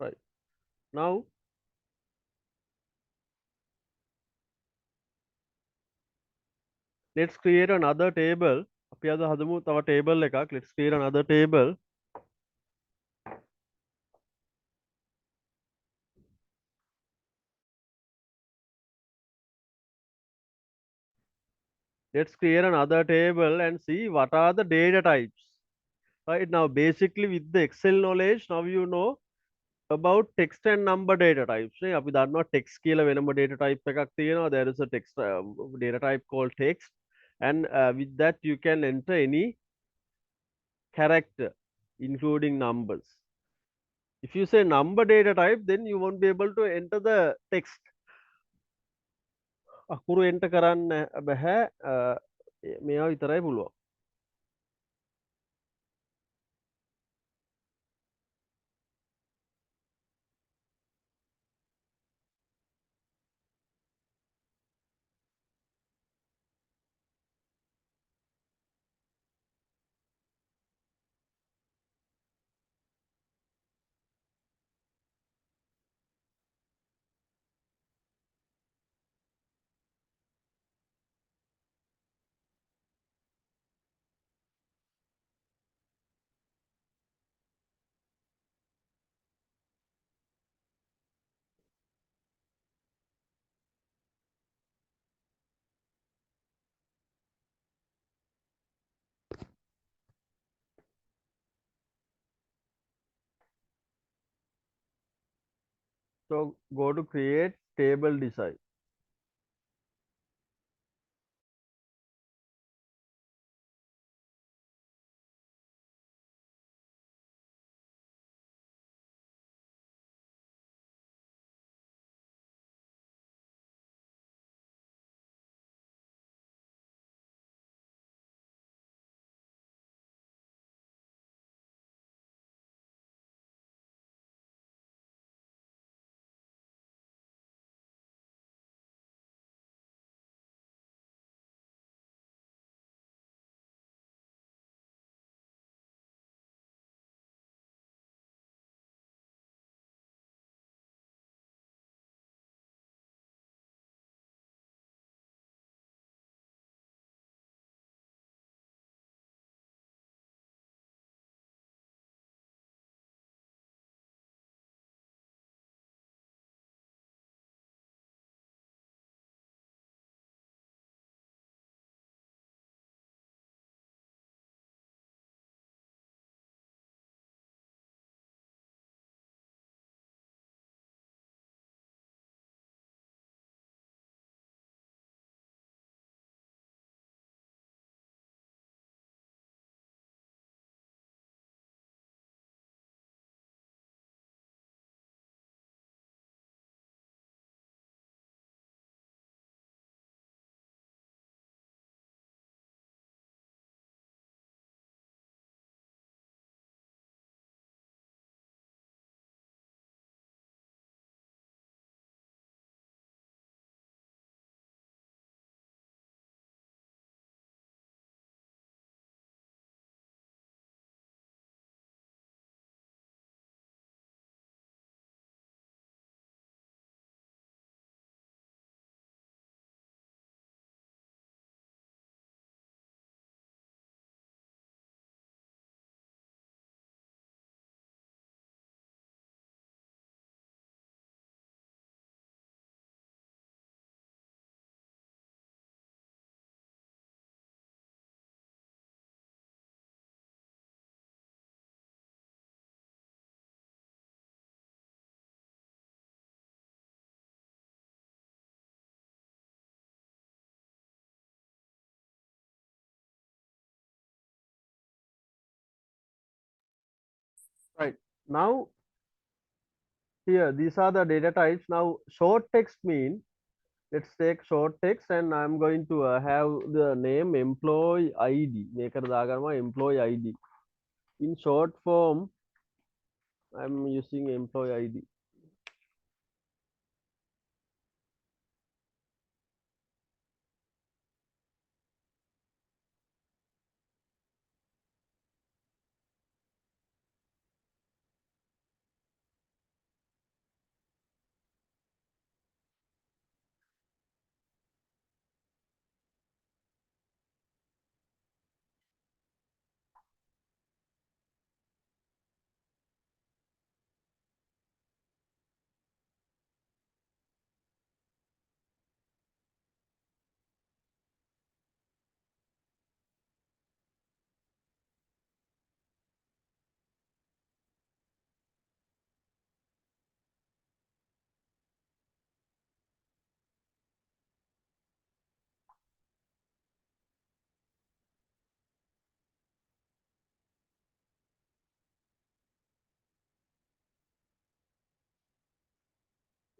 Right. Now let's create another table. අපි අද හදමු තව table එකක්. Let's create another table. Let's create another table and see what are the data types. Right now, basically with the Excel knowledge, now you know about text and number data types. නේ අපි දන්නවා text කියලා වෙනම data type එකක් තියෙනවා. There is a text data type called text, and with that you can enter any character, including numbers. If you say number data type, then you won't be able to enter the text. අකුරු enter කරන්න බෑ. මේවා විතරයි පුළුවන්. So go to create table design. Right. Now here, these are the data types. Now short text mean, let's take short text and I'm going to have the name employee ID. මේකට දාගන්නවා employee ID. In short form, I'm using employee ID.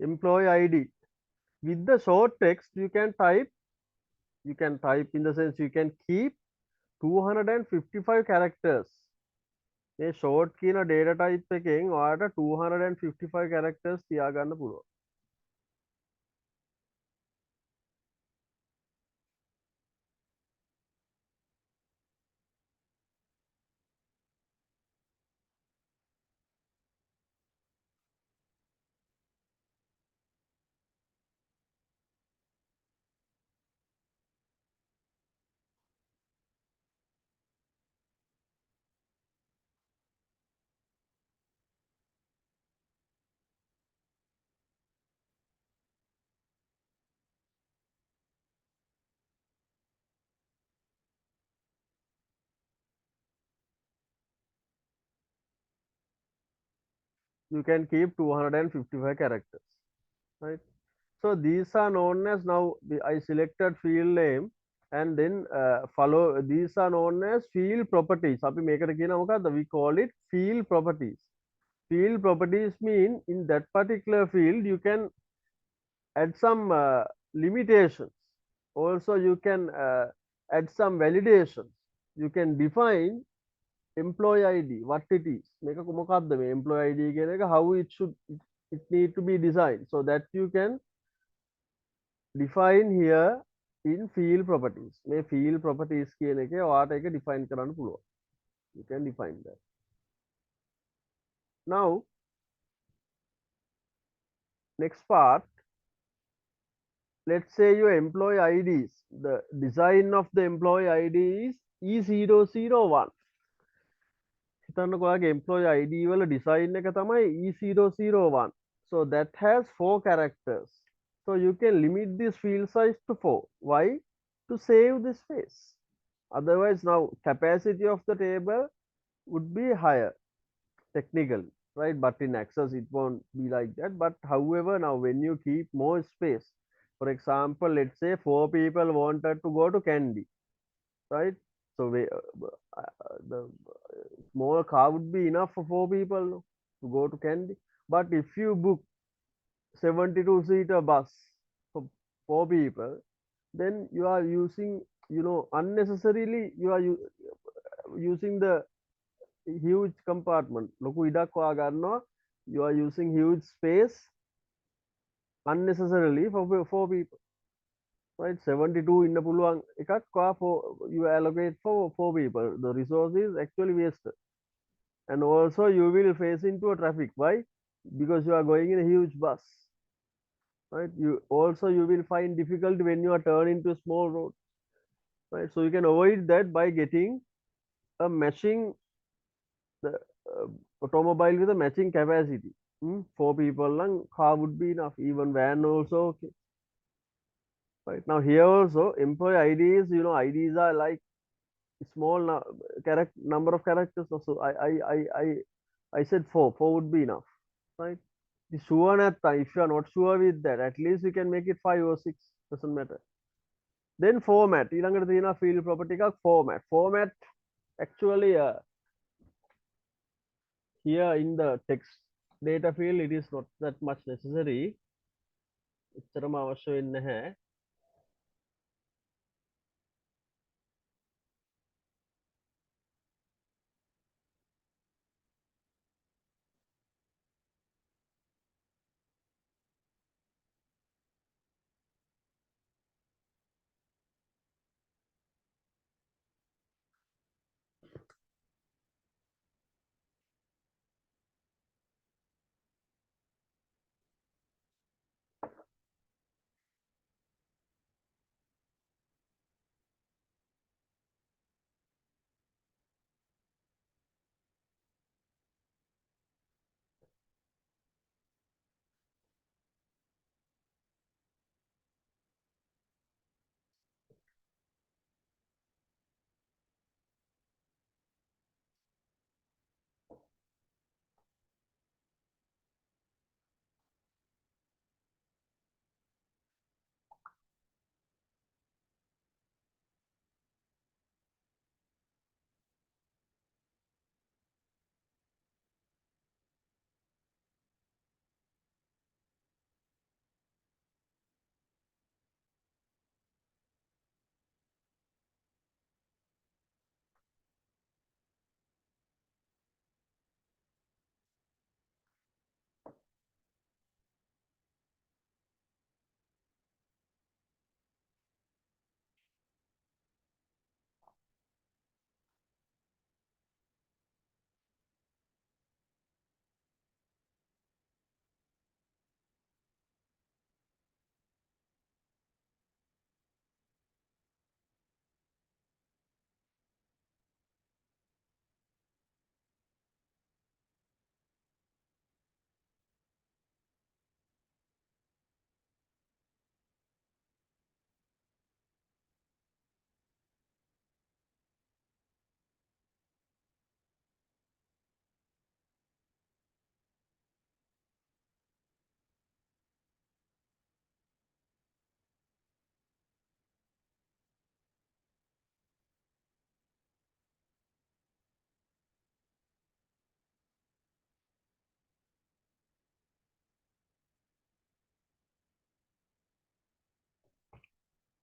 employee ID. With the short text, you can type in the sense you can keep 255 characters. මේ short කියන data type එකෙන් ඔයාලට 255 characters තියාගන්න පුළුවන්. You can keep 255 characters, right? So these are known as now I selected field name and then follow these are known as field properties. අපි මේකට කියන මොකක්ද? We call it field properties. Field properties mean in that particular field you can add some limitations. Also you can add some validations. You can define employee ID, what it is. මේක මොකක්ද මේ employee ID කියන එක, how it need to be designed, so that you can define here in field properties. මේ field properties කියන එකේ ඔයාට ඒක define කරන්න පුළුවන්. You can define that. Now next part, let's say your employee IDs. The design of the employee ID is E001. හිතන්නකෝ ඔයාගේ employee ID වල design එක තමයි E001. So that has 4 characters. So you can limit this field size to 4. Why? To save the space. Otherwise now capacity of the table would be higher technically, right? But in Access it won't be like that. But however, now when you keep more space, for example, let's say 4 people wanted to go to Candy, right? So the small car would be enough for 4 people to go to Candy. But if you book 72-seater bus for 4 people, then you are using, unnecessarily you are using the huge compartment. ලොකු ඉඩක් ඔයා ගන්නවා. You are using huge space unnecessarily for 4 people. Right? 72 ඉන්න පුළුවන් එකක් you allocate for 4 people. The resource is actually wasted. And also you will face into a traffic. Why? Because you are going in a huge bus. Right? You will find difficulty when you are turning to a small road. Right? So you can avoid that by getting a matching the automobile with a matching capacity. 4 people lang car would be enough. Even van also okay. Right now here also employee IDs, IDs are like small number of characters. So I said 4. 4 would be enough, right? The sure නැත්තම්, if you are not sure with that, at least you can make it 5 or 6. Doesn't matter. Then format. ඊළඟට තියෙනවා field property එකක් format. Format actually here in the text data field it is not that much necessary. එච්චරම අවශ්‍ය වෙන්නේ නැහැ.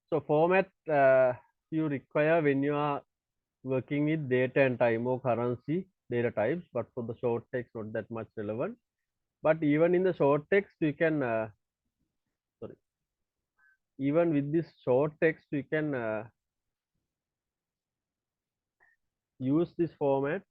So format you require when you are working with data and time or currency data types, but for the short text, not that much relevant. But even in the short text, you can, sorry, even with this short text, you can use this format.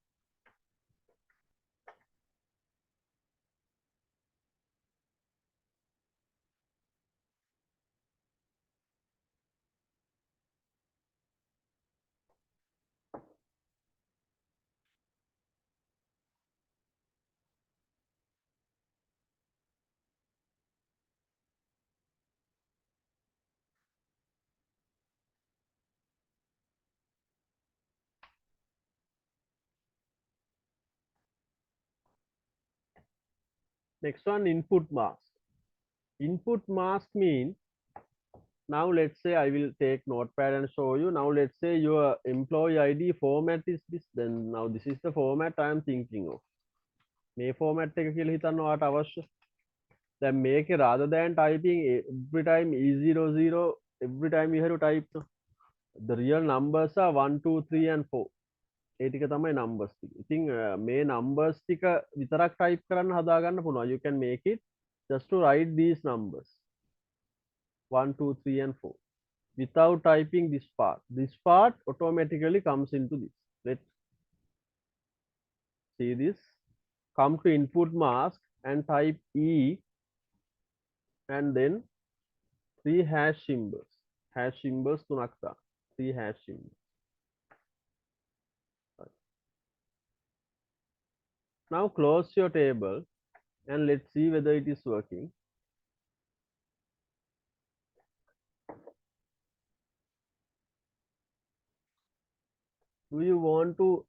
Next one, input mask. Input mask means now let's say I will take notepad and show you. Now let's say your employee ID format is this. Then now this is the format I am thinking of. මේ format එක කියලා හිතන්න ඔයාලට අවශ්‍ය. දැන් මේකේ rather than typing every time E00 every time you have to type the real numbers are 1 2 3 and 4. ඒ ටික තමයි numbers ටික. ඉතින් මේ numbers ටික විතරක් type කරන්න හදා ගන්න පුළුවන්. You can make it just to write these numbers 1 2 3 and 4 without typing this part. This part automatically comes into this. Let's see this. Come to input mask and type E and then three hash symbols. Hash symbols තුනක් තා. Three hash symbols. Now close your table and let's see whether it is working. Do you want to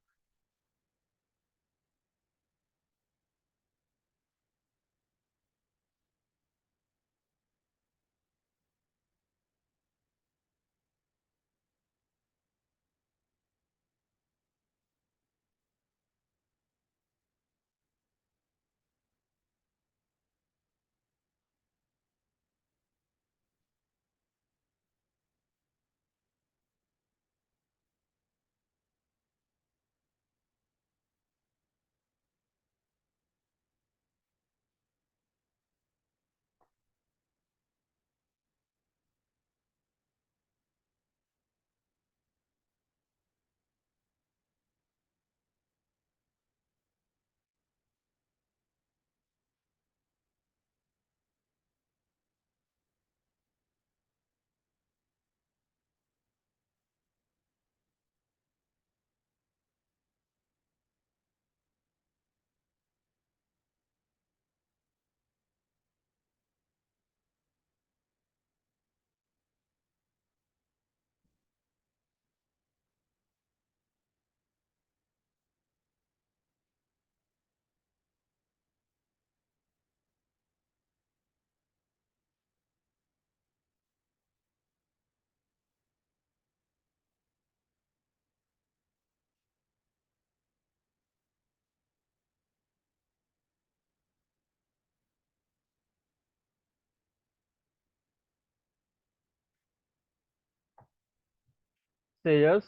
say yes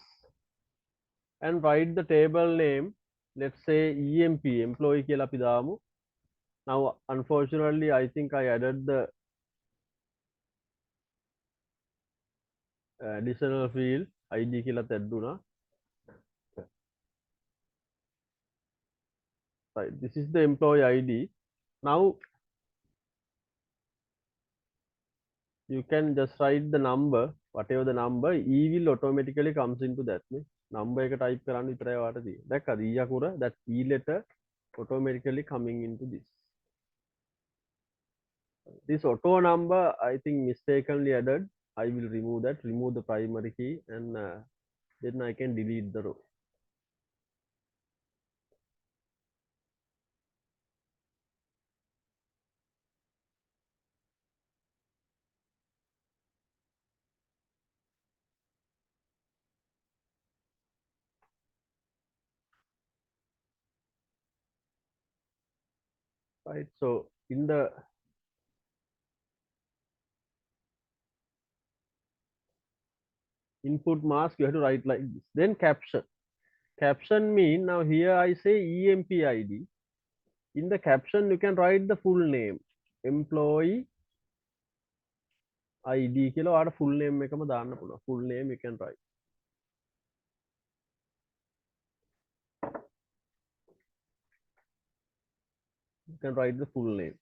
and write the table name? Let's say EMP employee කියලා අපි දාමු. Now unfortunately I think I added the additional field ID කියලා තැද්දුනා. Right, this is the employee ID. Now you can just write the number, whatever the number, E will automatically comes into that. Number එක type කරන්න විතරයි ඔයාලට තියෙන්නේ. දැක්කද? E අකුර, that E letter automatically coming into this. This auto number I think mistakenly added. I will remove that, remove the primary key, and then I can delete the row. Right, so in the Input mask you have to write like this. Then caption. Caption mean now here I say EMPID. In the caption you can write the full name. Employee ID කියලා ඔයාලට full name එකම දාන්න පුළුවන්. Full name you can write. You can write the full name.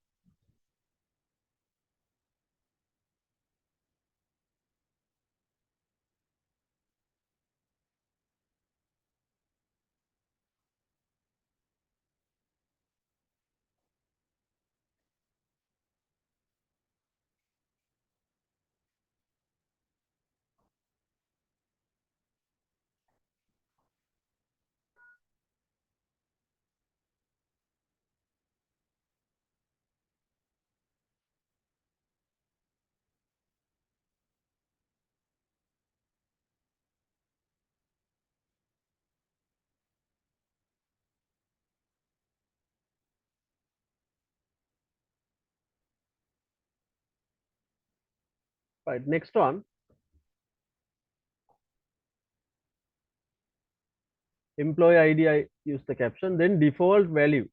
Right. Next one. Employee ID I use the caption. Then default value.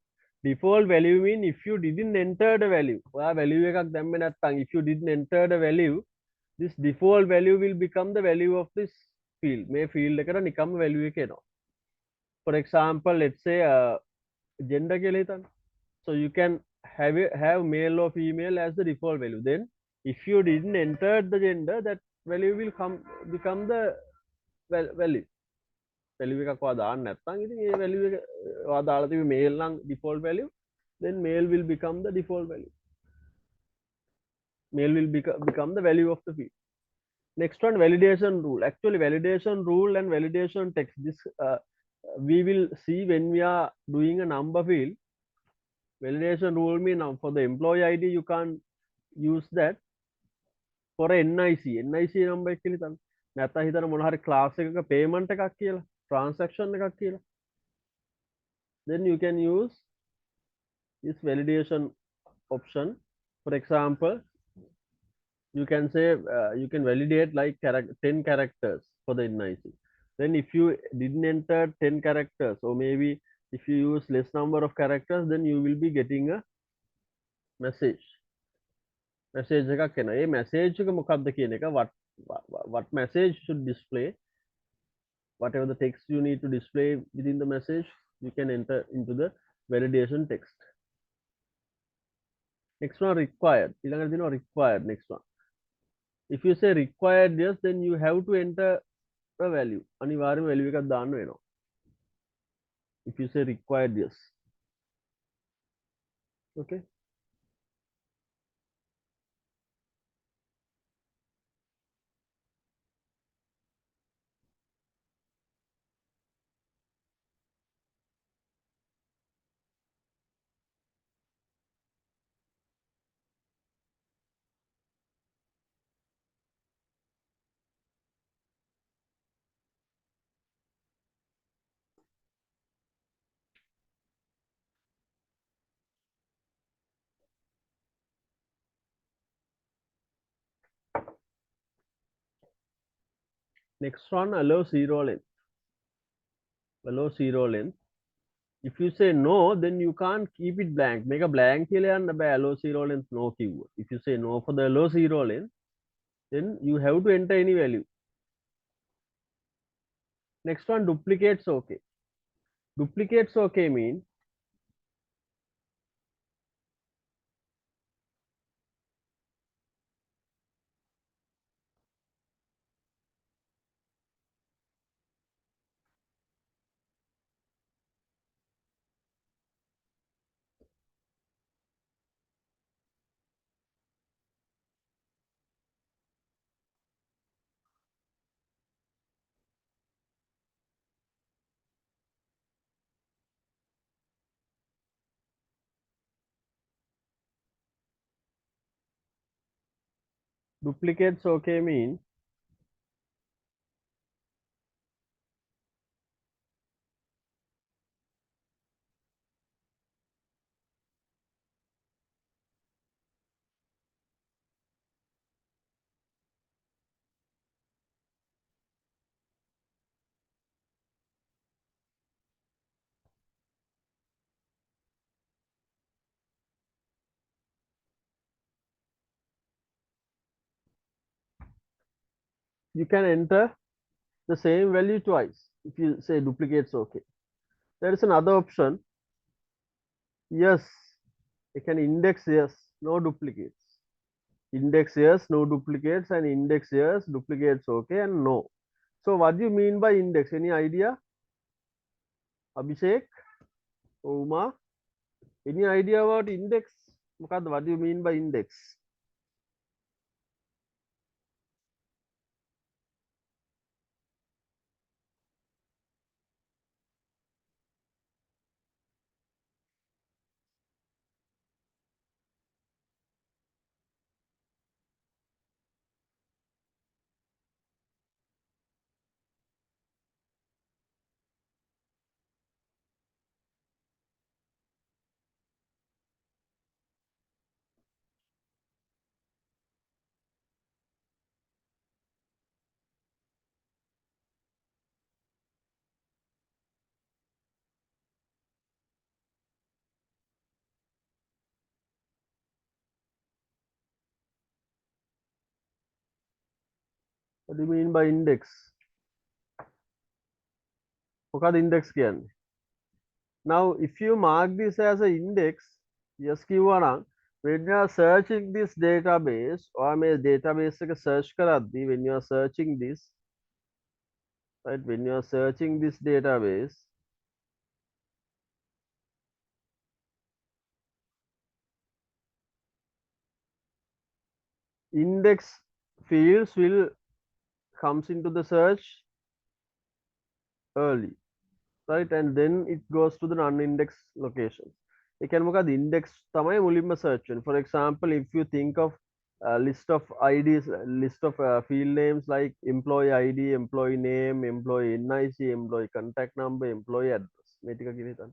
Default value mean if you didn't enter the value. ඔයා value එකක් දැම්මේ නැත්නම් if you didn't enter the value, this default value will become the value of this field. මේ field එකට නිකම්ම value එක එනවා. For example, let's say gender කියලා හිතන්න. So you can have male or female as the default value. Then if you didn't enter the gender, that value will become the value. Value එකක් ඔයා දාන්න නැත්නම් ඉතින් ඒ value එක ඔයා දාලා තිබි male නම් default value, then male will become the default value. Male will become the value of the field. Next one, validation rule. Actually validation rule and validation text, this we will see when we are doing a number field. Validation rule mean now for the employee ID you can't use that. For a NIC number එක කියලා හිතන්න. නැත්නම් හිතන්න මොන හරි class එකක payment එකක් කියලා, transaction එකක් කියලා. Then you can use this validation option. For example, you can say you can validate like 10 characters for the NIC. Then if you didn't enter 10 characters, or maybe if you use less number of characters, then you will be getting a message. Message එකක් එනවා. ඒ message එක මොකක්ද කියන එක, what message should display, whatever the text you need to display within the message, you can enter into the validation text. Next one, required. ඊළඟට දෙනවා required. Next one, if you say required yes, then you have to enter a value. අනිවාර්යයෙන්ම value එකක් දාන්න වෙනවා. If you say required yes. Okay. Next one, allow zero length. Allow zero length. If you say no, then you can't keep it blank. Make a blank කියලා යන්න බෑ. Allow zero length no keyword. If you say no for the allow zero length, then you have to enter any value. Next one, duplicates okay. Duplicates okay mean duplicates okay mean you can enter the same value twice. If you say duplicates, okay. There is another option. Yes, you can index yes, no duplicates. Index yes, no duplicates, and index yes, duplicates, okay, and no. So what do you mean by index? Any idea? Abhishek? Uma? Any idea about index? Mukad, what do you mean by index? What do you mean by index? මොකද index කියන්නේ? Now, if you mark this as an index, yes කිව්වා නම් when you are searching this database or මේ database එක search කරද්දී when you are searching this, right, when you are searching this database, index fields will comes into the search early, right, and then it goes to the non-indexed locations. ඒ කියන්නේ මොකද index තමයි මුලින්ම search වෙන්නේ. For example, if you think of a list of IDs, list of field names like employee ID, employee name, employee NIC, employee contact number, employee address. මේ ටික කියලා හිතන්න.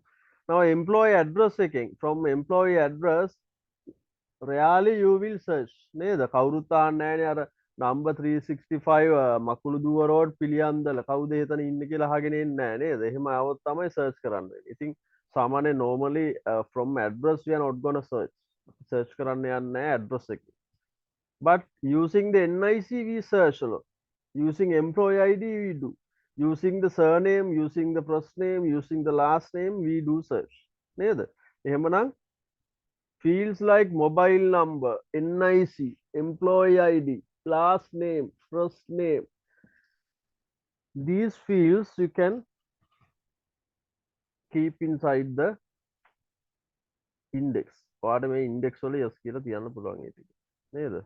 Now employee address එකෙන් from employee address rarely you will search නේද? කවුරුත් ආන්නේ නැහැනේ අර number 365 මකුළු දුව road පිළියන්දල කවුද එතන ඉන්නේ කියලා අහගෙන එන්නේ නැහැ නේද? එහෙම આવොත් තමයි search කරන්න වෙන්නේ. ඉතින් සාමාන්‍ය normally from address we are not gonna search. search කරන්න යන්නේ නැහැ address එක. But using the NIC we search a lot. Using employee ID we do. Using the surname, using the first name, using the last name we do search. නේද? එහෙමනම් fields like mobile number, NIC, employee ID, last name, first name, these fields you can keep inside the index. ඔයාට මේ index වල yes කියලා තියන්න පුළුවන් ඒ ටික. නේද?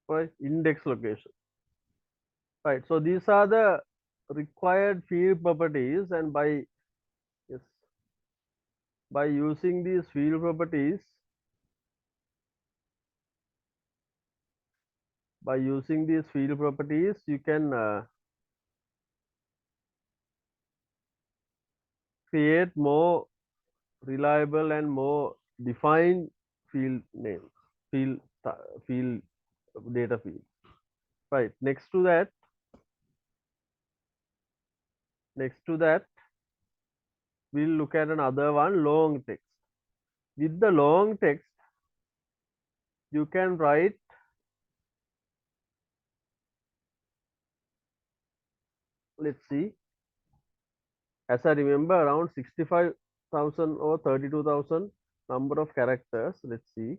Right, index location. Right, so these are the required field properties, and yes, by using these field properties, you can create more reliable and more defined field names, field field data field. Right. Next to that, we'll look at another one, long text. With the long text, you can write, let's see, as I remember, around 65,000 or 32,000 number of characters. Let's see.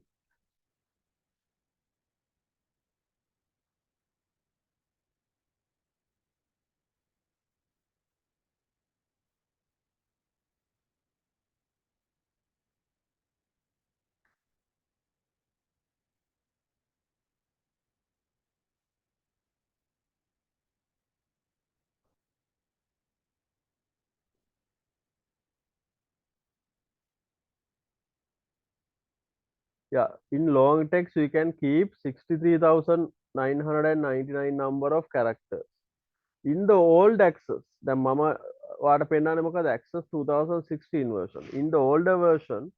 Yeah, in long text we can keep 63,999 number of characters. In the old access, the mama what pennane මොකද access 2016 version. In the older version,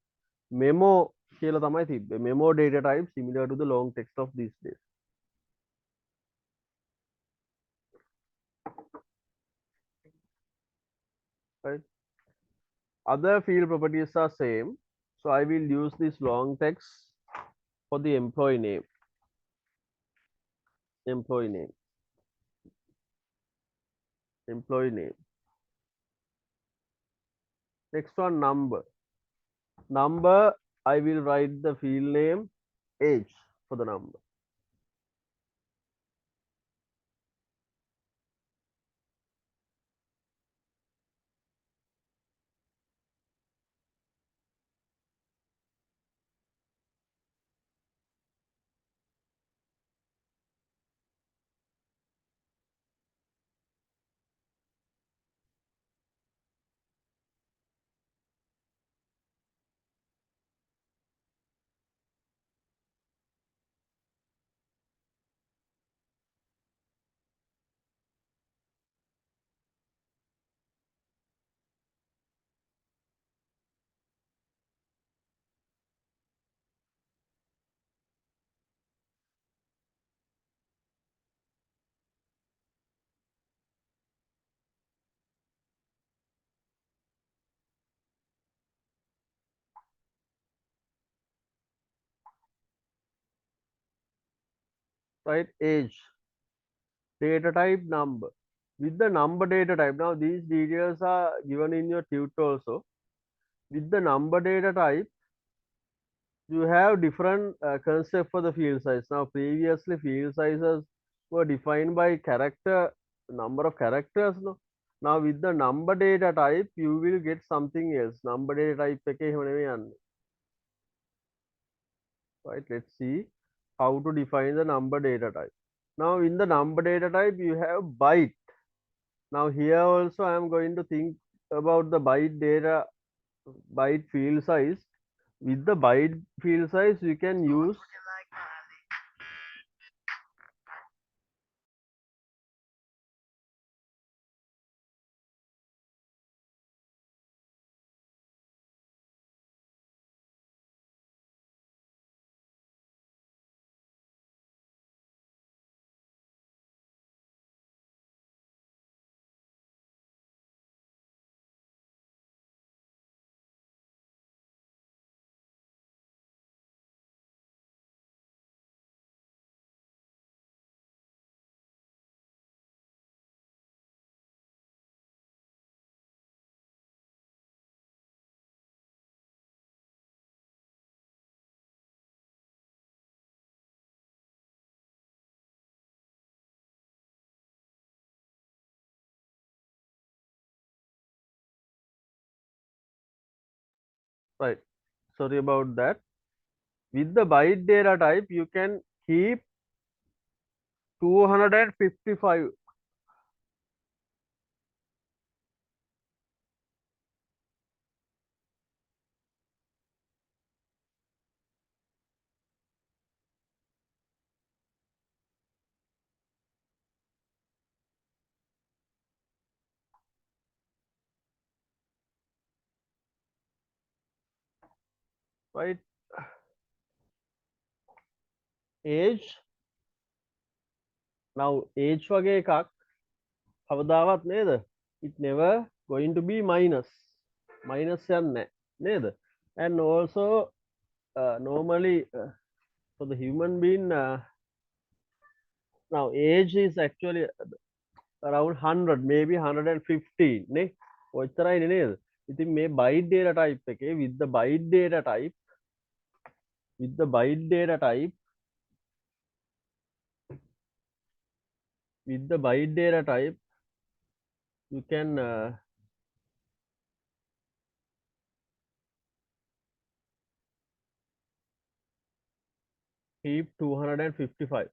memo කියලා තමයි තිබ්බේ. Memo data type similar to the long text of these days. Right? Other field properties are same. So I will use this long text for the employee name. Employee name. Employee name. Next one, number. Number, I will write the field name, age for the number. Right? Age, data type, number. With the number data type, now these details are given in your tutor also. With the number data type, you have different concept for the field size. Now previously field sizes were defined by character, number of characters. No? Now with the number data type, you will get something else. Number data type එකේ එහෙම නෙවෙයි යන්නේ. Right? Let's see how to define the number data type. Now in the number data type, you have byte. Now here also I am going to think about the byte data, byte field size. With the byte field size, you can use right. Sorry about that. With the byte data type, you can keep 255, right? Age. Now age වගේ එකක් කවදාවත් නේද? It never going to be minus. Minus යන්නේ නේද? And also normally for the human being, now age is actually around 100, maybe 115 නේ? ඔච්චරයි නේද? ඉතින් මේ byte data type එකේ with the byte data type, with the byte data type, with the byte data type, you can keep 255.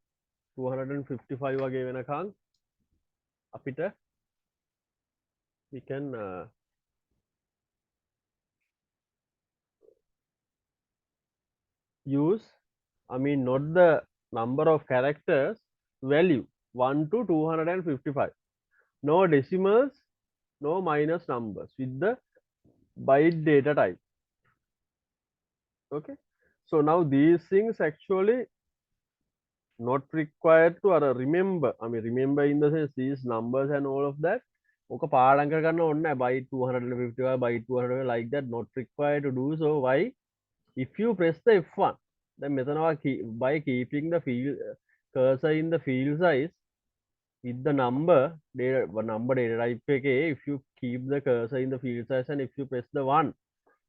255 වගේ වෙනකන් අපිට we can use, I mean, not the number of characters, value 1 to 255. No decimals, no minus numbers with the byte data type. Okay. So now these things actually not required to remember. I mean, remember in the sense these numbers and all of that. Okay, පාඩම් කර ගන්න ඕනේ නැහැ. Byte 255, byte 200 like that. Not required to do so. Why? If you press the F1, then මෙතනවා by keeping the field cursor in the field size with the number data type එකේ, if you keep the cursor in the field size and if you press the 1,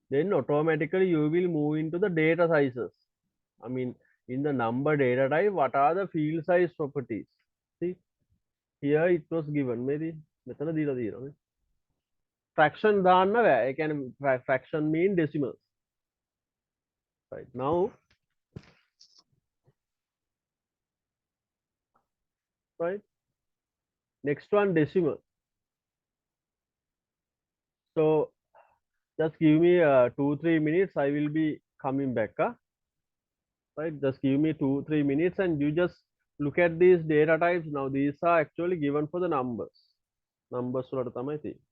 then automatically you will move into the data sizes. I mean, in the number data type, what are the field size properties? See, here it was given. Maybe මෙතන දීලා තියෙනවා. Fraction දාන්න බෑ. ඒ කියන්නේ fraction mean decimals. Right now, right? Next one decimal. So just give me 2-3 minutes. I will be coming back. Right? Just give me 2-3 minutes, and you just look at these data types. Now these are actually given for the numbers. Numbers වලට තමයි තියෙන්නේ.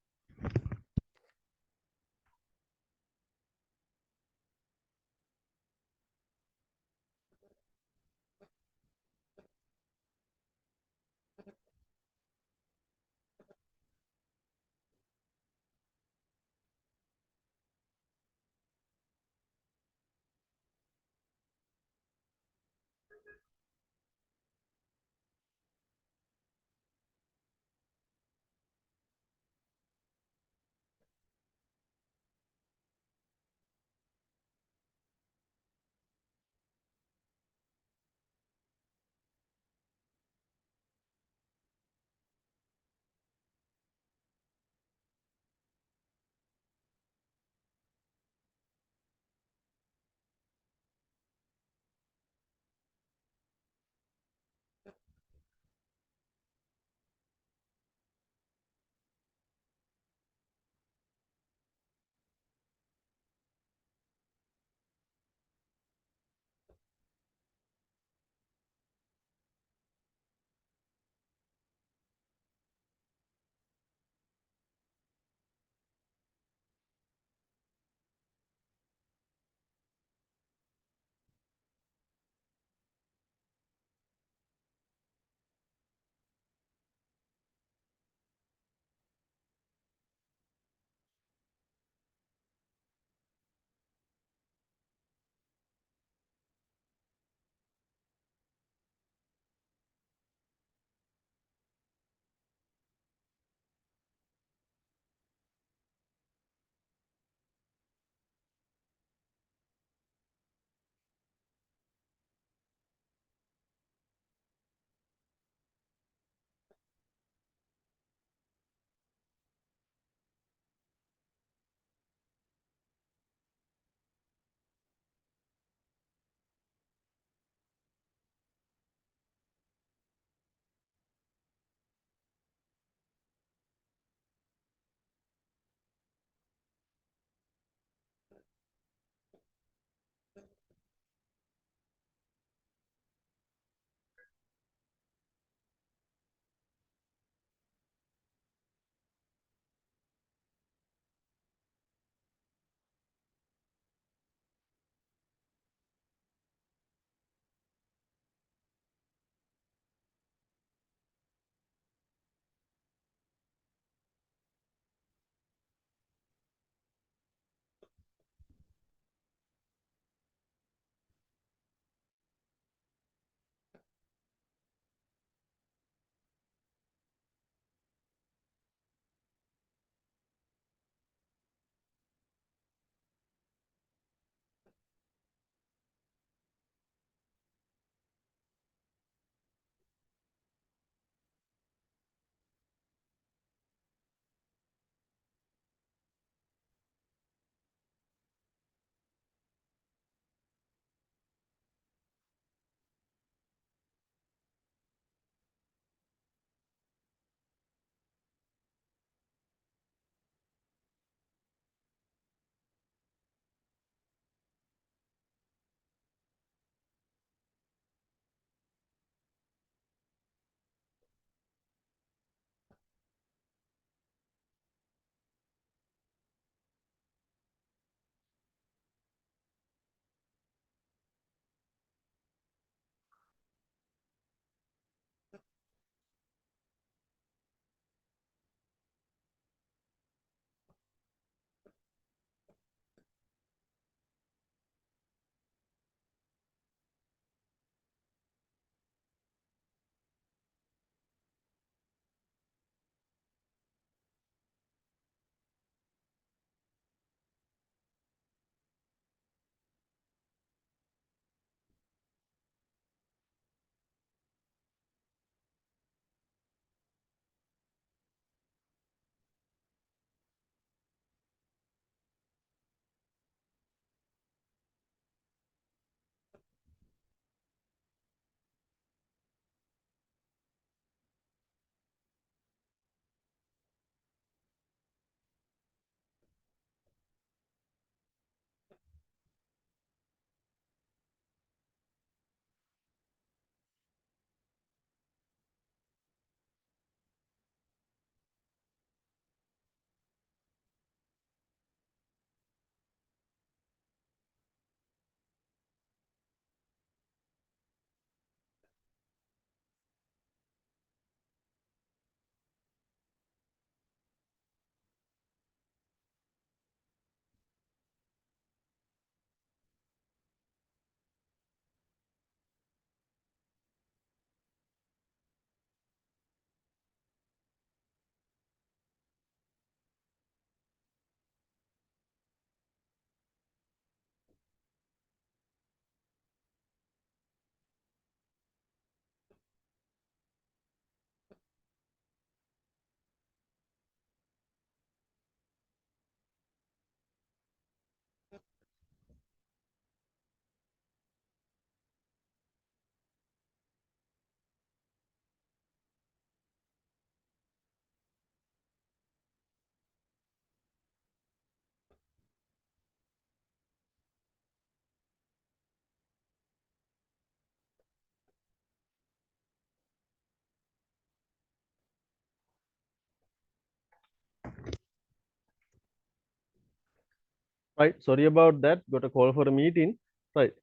Right. Sorry about that. Got a call for a meeting. Right.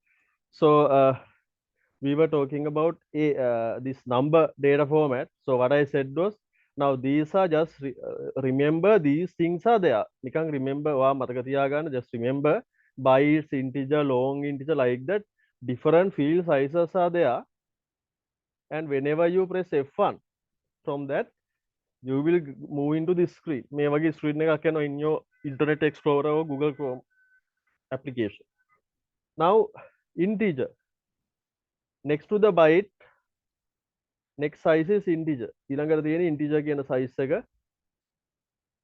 So we were talking about a this number data format. So what I said was now these are just remember these things are there. නිකන් remember ඔයා මතක තියාගන්න just remember bytes integer long integer like that different field sizes are there and whenever you press F1 from that you will move into this screen. මේ වගේ screen එකක් යනවා in your Internet Explorer or Google Chrome application. Now integer next to the byte next size is integer. ඊළඟට තියෙන integer කියන size එක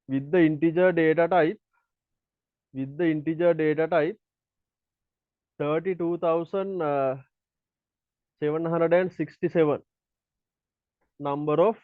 with the integer data type 32,767 number of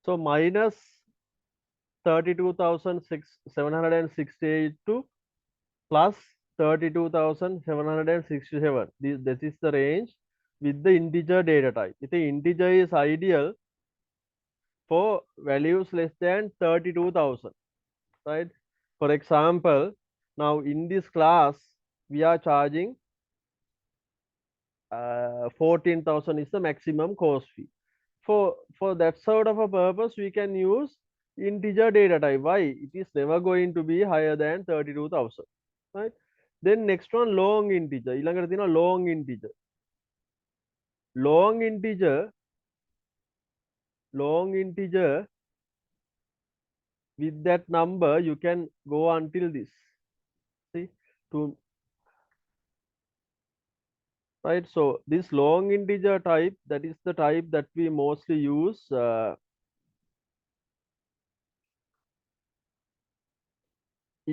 so minus 32,768 to plus 32,767 this is the range with the integer data type. The integer is ideal for values less than 32,000, right? For example, now in this class we are charging 14,000 is the maximum course fee. For that sort of a purpose, we can use integer data type. Why? It is never going to be higher than 32,000, right? Then next one, long integer. ඊළඟට තියෙනවා long integer. Long integer, long integer with that number you can go until this. See, to right. So this long integer type, that is the type that we mostly use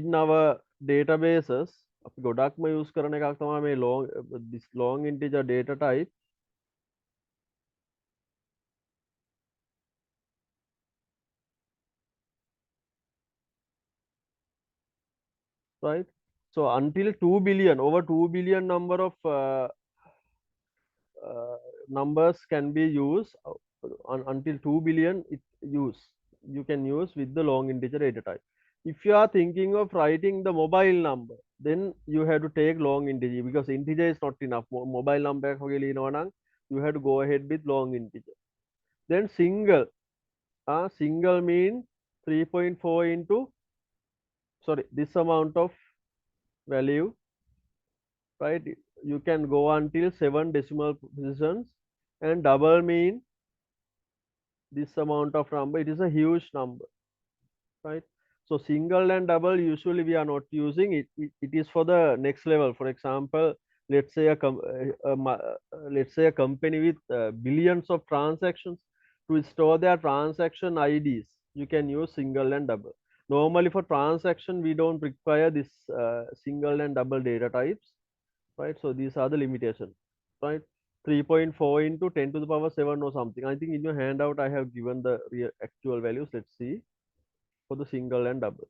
in our databases. අපි ගොඩක්ම use කරන එකක් තමයි මේ long this long integer data type, right? So until 2 billion, over 2 billion number of numbers can be used until 2 billion you can use with the long integer data type. If you are thinking of writing the mobile number, then you have to take long integer because integer is not enough. Mobile number you have to go ahead with long integer. Then single, single mean 3.4 into sorry this amount of value, right? You can go until 7 decimal positions, and double mean this amount of number. It is a huge number, right? So single and double usually we are not using it. It is for the next level. For example, let's say let's say a company with billions of transactions, to store their transaction IDs you can use single and double. Normally for transaction we don't require this single and double data types, right? So these are the limitations, right? 3.4 into 10 to the power 7 or something. I think in your handout I have given the real actual values. Let's see for the single and double.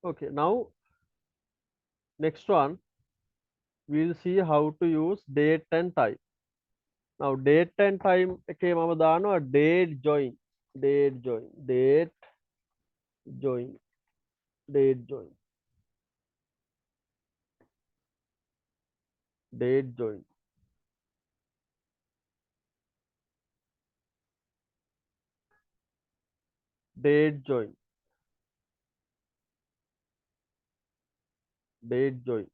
Okay, now next one we'll see how to use date and time. Now date and time එකේ මම දානවා date join, date join, date join, date join, date join. Date join. Date join.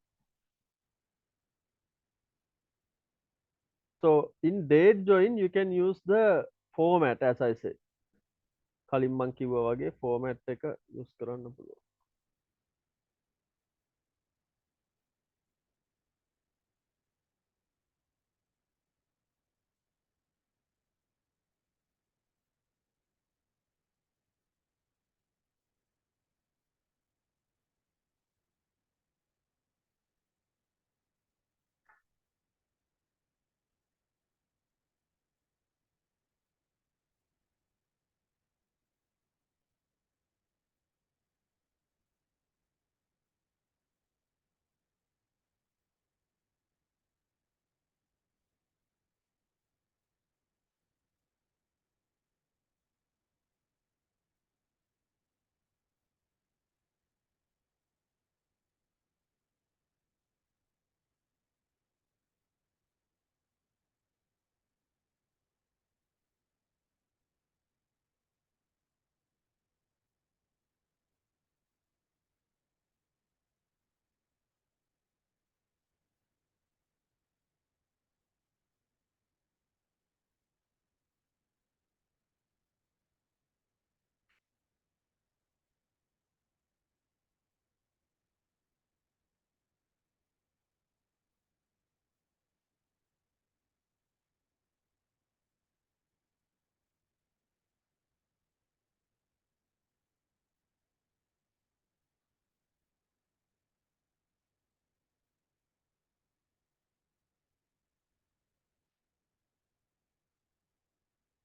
So in date join, you can use the format as I said. කලින් මං කිව්වා වගේ format එක use කරන්න පුළුවන්.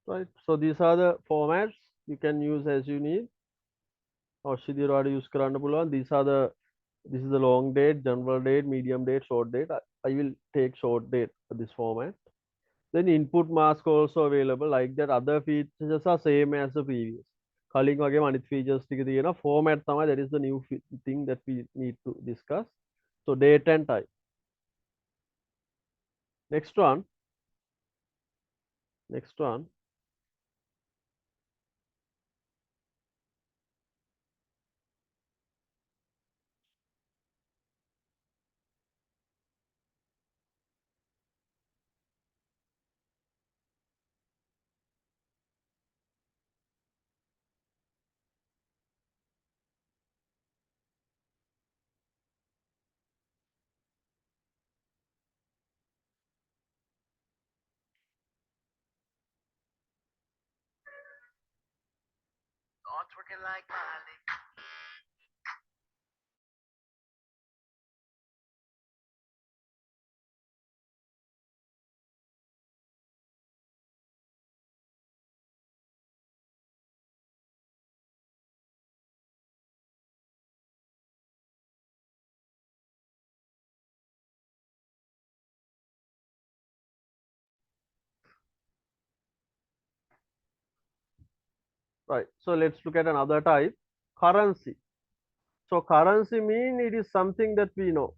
Right. So these are the formats you can use as you need. Oshidi ඔයාලට use කරන්න පුළුවන්. These are the this is the long date, general date, medium date, short date. I will take short date for this format. Then input mask also available like that. Other features are same as the previous. කලින් වගේම අනිත් features ටික තියෙනවා. Format තමයි that is the new thing that we need to discuss. So date and time. Next one. Next one. Right. So let's look at another type. Currency. So currency mean it is something that we know.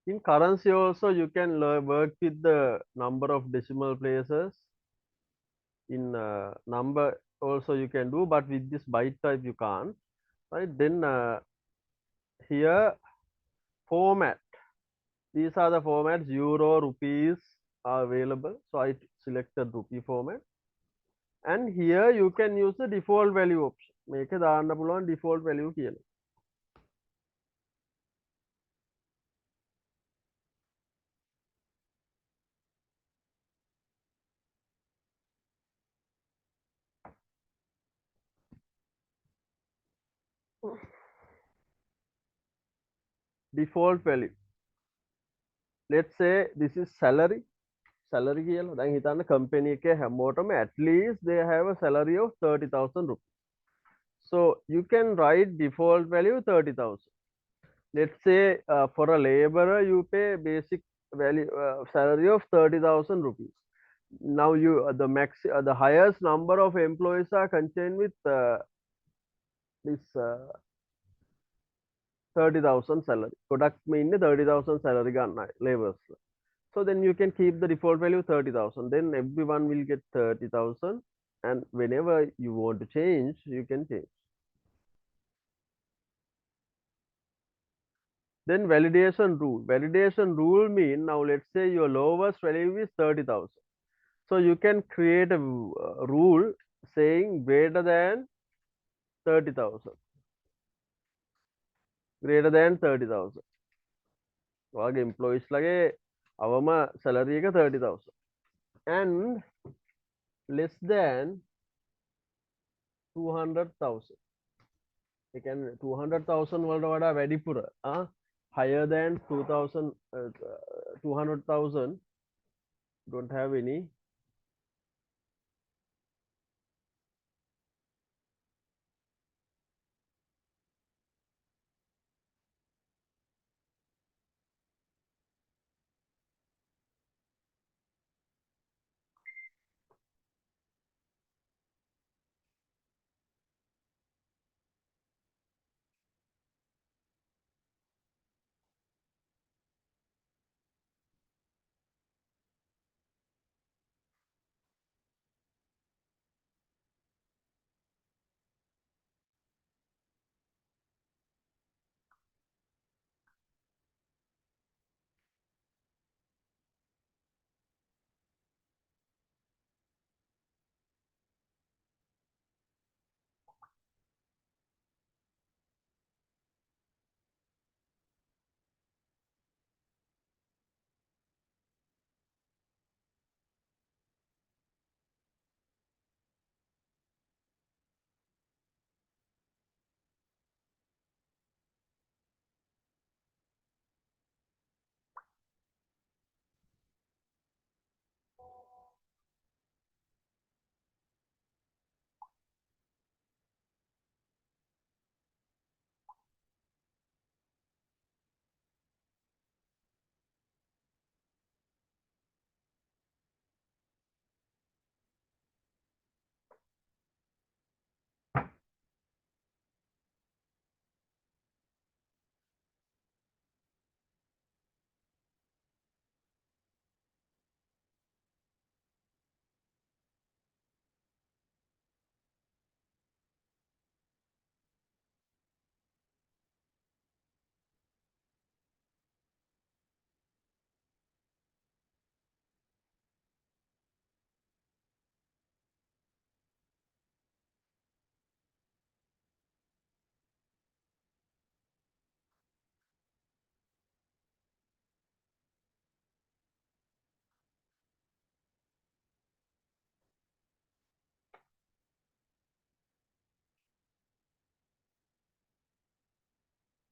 In currency also you can work with the number of decimal places. In number also you can do, but with this byte type you can't, right? Then here format, these are the formats. Euro, rupees are available, so I selected rupee format. And here you can use the default value option. මේක දාන්න පුළුවන් default value කියලා. Default value, let's say this is salary කියලා. දැන් හිතන්න company එකේ හැමෝටම at least they have a salary of 30,000 rupees. So you can write default value 30,000. Let's say for a laborer you pay basic value salary of 30,000 rupees. Now you the highest number of employees are contained with this 30,000 salary. Product mean 30,000 salary ගන්නයි laborers. So then you can keep the default value 30,000. Then everyone will get 30,000, and whenever you want to change, you can change. Then validation rule. Validation rule mean, now let's say your lowest value is 30,000. So you can create a rule saying greater than 30,000. Greater than 30,000. ඔයාගේ employees ලගේ අවම salary එක 30,000. And less than 200,000. ඒ කියන්නේ 200,000 වලට වඩා වැඩිපුර higher than 2,000 200,000 don't have any.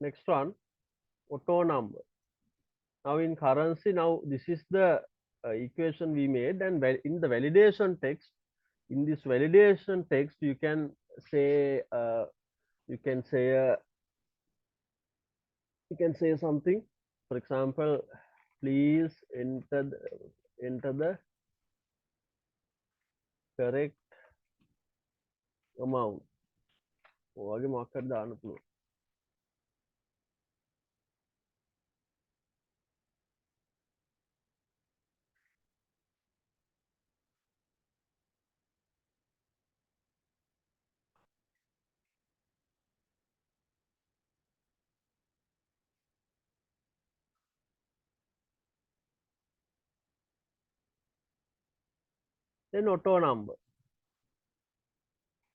Next one, auto number. Now in currency, now this is the equation we made, and in the validation text, in this validation text, you can say you can say something. For example, please enter the correct amount. ඔයගේ මොකක් හරි දාන්න පුළුවන්. Then auto number.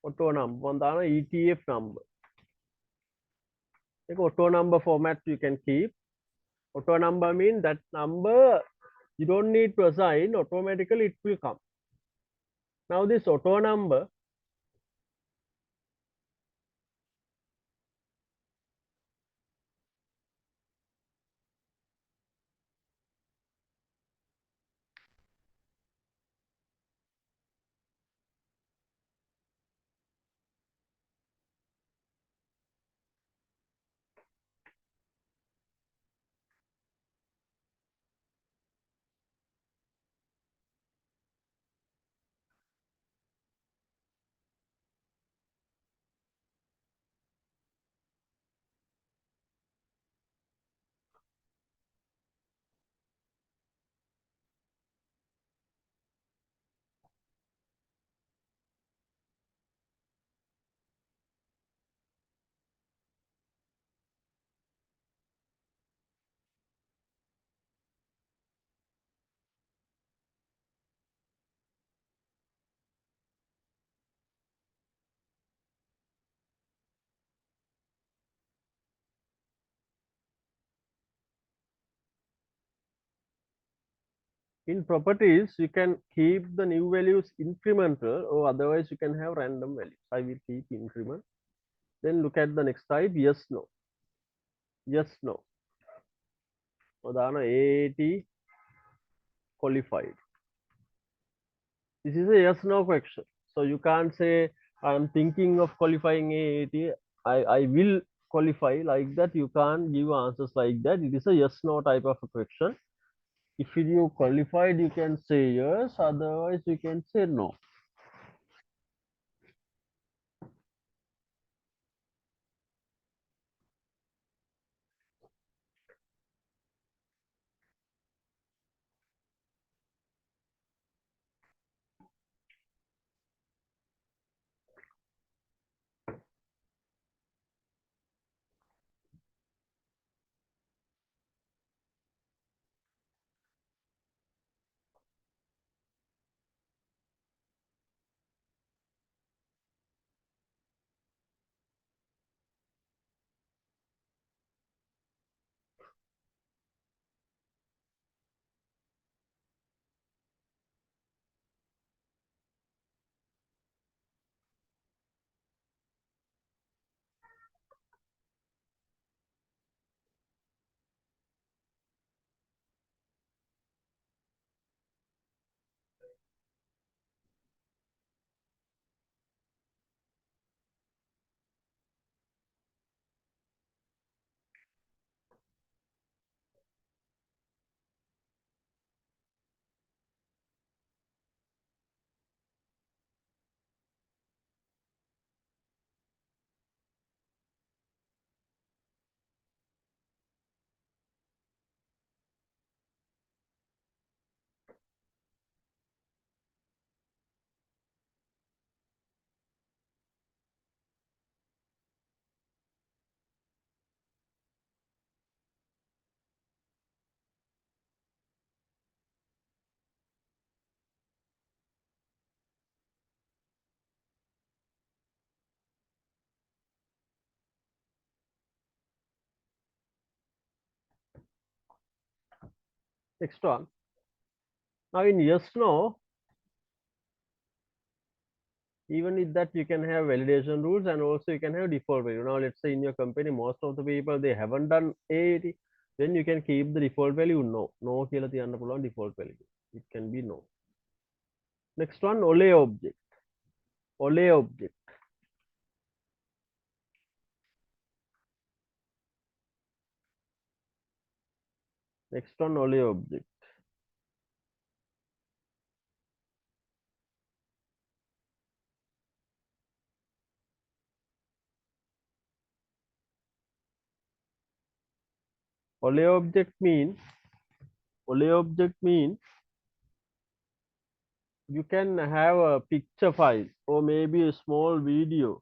Auto number. One ETF number. Like auto number format you can keep. Auto number means that number you don't need to assign, automatically it will come. Now this auto number, in properties you can keep the new values incremental, or otherwise you can have random values. I will keep increment. Then look at the next type, yes, no. Yes, no. AAT qualified. This is a yes no question. So you can't say I'm thinking of qualifying AAT. I will qualify like that. You can't give answers like that. It is a yes no type of a question. If you qualified, you can say yes. Otherwise, you can say no. Next one. Now in yes no, even with that you can have validation rules, and also you can have default value. Now let's say in your company most of the people they haven't done AAT, then you can keep the default value no. No කියලා තියන්න පුළුවන් default value. It can be no. Next one, ole object. Ole object. Next one, ole object. Ole object mean you can have a picture file or maybe a small video.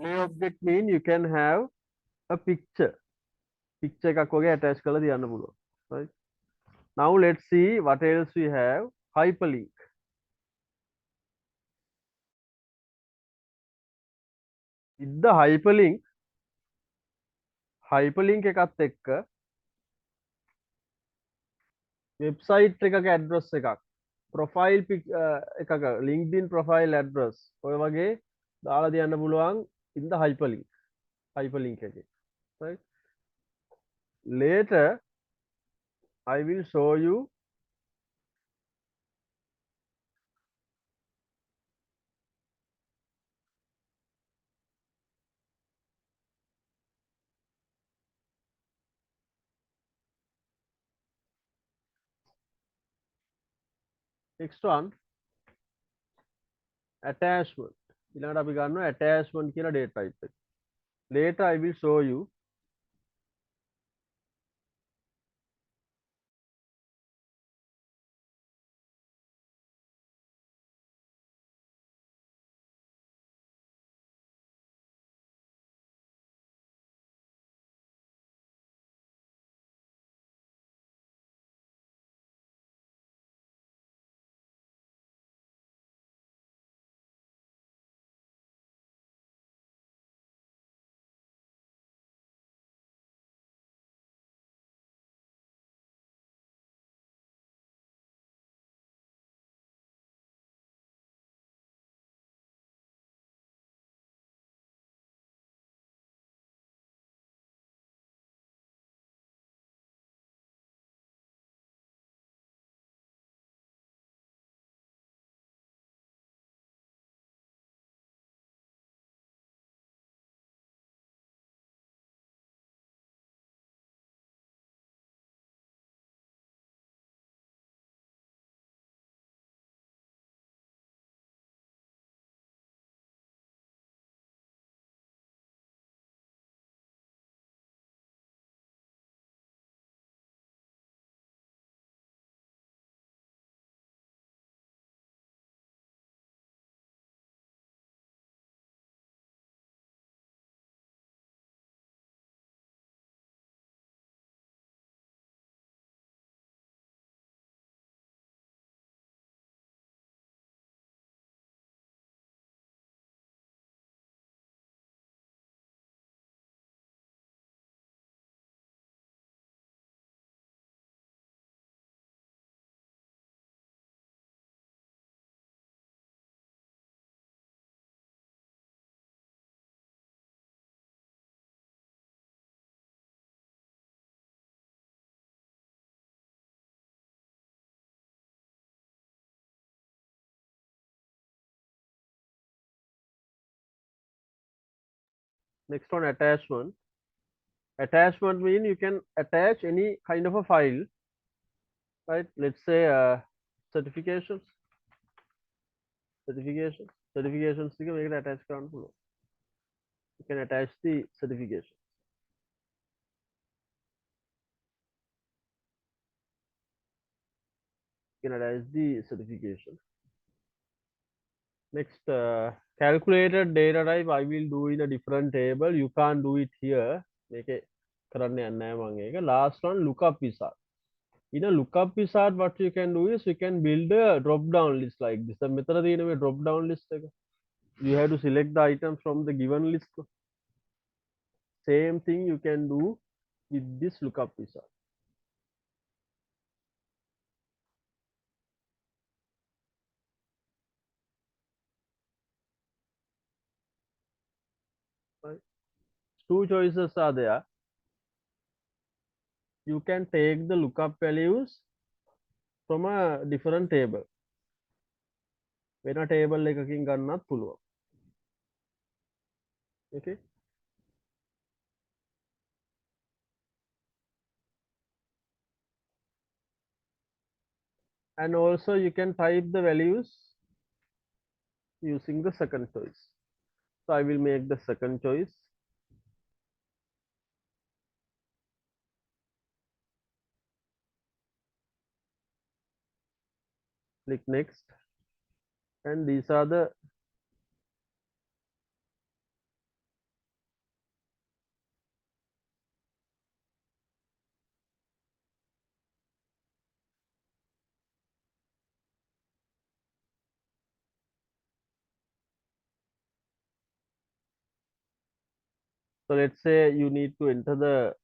Lay object mean you can have a picture එකක් වගේ attach කරලා තියන්න පුළුවන්. Right? Now let's see what else we have. Hyperlink. With the hyperlink එකත් එක්ක website එකක address එකක් profile එකක LinkedIn profile address ඔය වගේ දාලා තියන්න පුළුවන් in the hyperlink එකේ. Right? Later I will show you next one, attachment. ඊළඟට අපි ගන්නවා attachment කියලා data type එක. Later I will show you next one, attachment. Attachment mean you can attach any kind of a file, right? Let's say certifications, certifications ටික මේකට attach කරන්න පුළුවන්. You can attach the certification. You can attach the certification. Next, calculated data type I will do in a different table. You can't do it here. මේක කරන්න යන්නේ නැහැ මම ඒක. Last one, lookup wizard. In a lookup wizard, what you can do is you can build a drop down list like this. මෙතන තියෙන මේ drop down list එක. You have to select the items from the given list. Same thing you can do with this lookup wizard. Right? Two choices are there. You can take the lookup values from a different table. වෙන table එකකින් ගන්නත් පුළුවන්. Okay. And also you can type the values using the second choice. So I will make the second choice. Click next. And these are the So let's say you need to enter the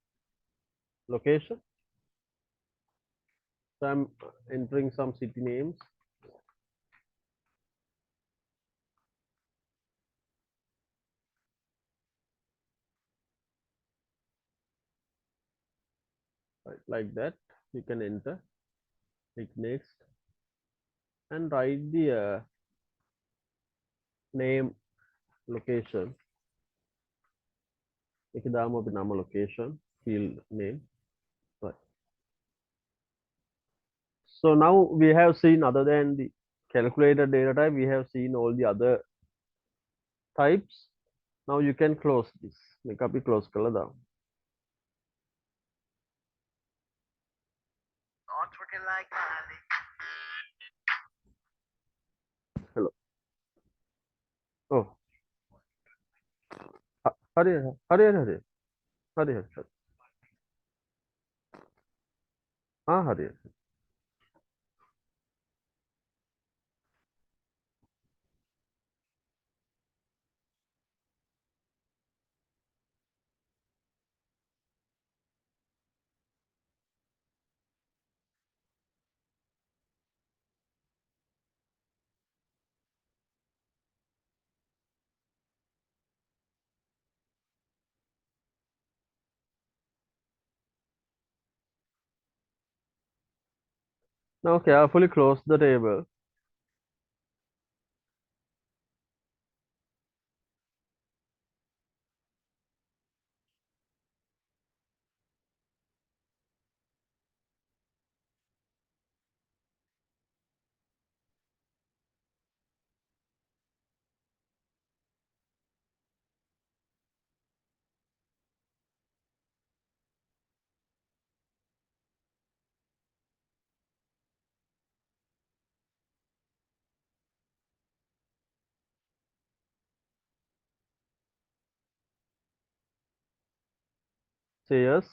location. So I'm entering some city names right, like that. You can enter, click next, and write the name location. ඒක දාමු අපි නම location field name. Right. So now we have seen, other than the calculated data type, we have seen all the other types. Now you can close this. Make up close color down. Hello. Oh, hurry, hurry, hurry, hurry, hurry. Ah, hurry. Now carefully close the table. Say yes.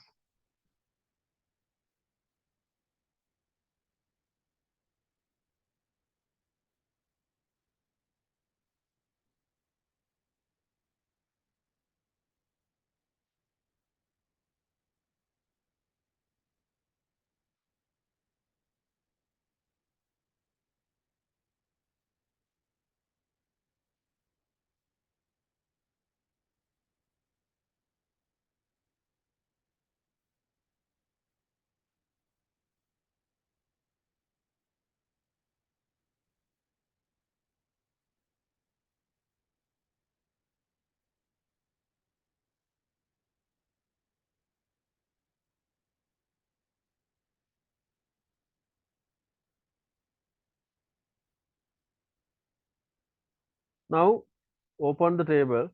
Now open the table.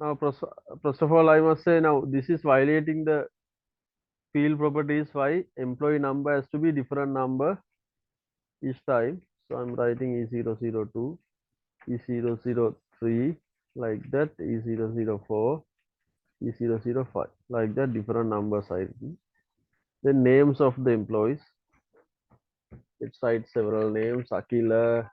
Now first of all, I must say now this is violating the field properties. Why? Employee number has to be different number each time. So I'm writing E002, E003, like that, E004, E005, like that, different numbers I written. The names of the employees. It cites several names. Akila.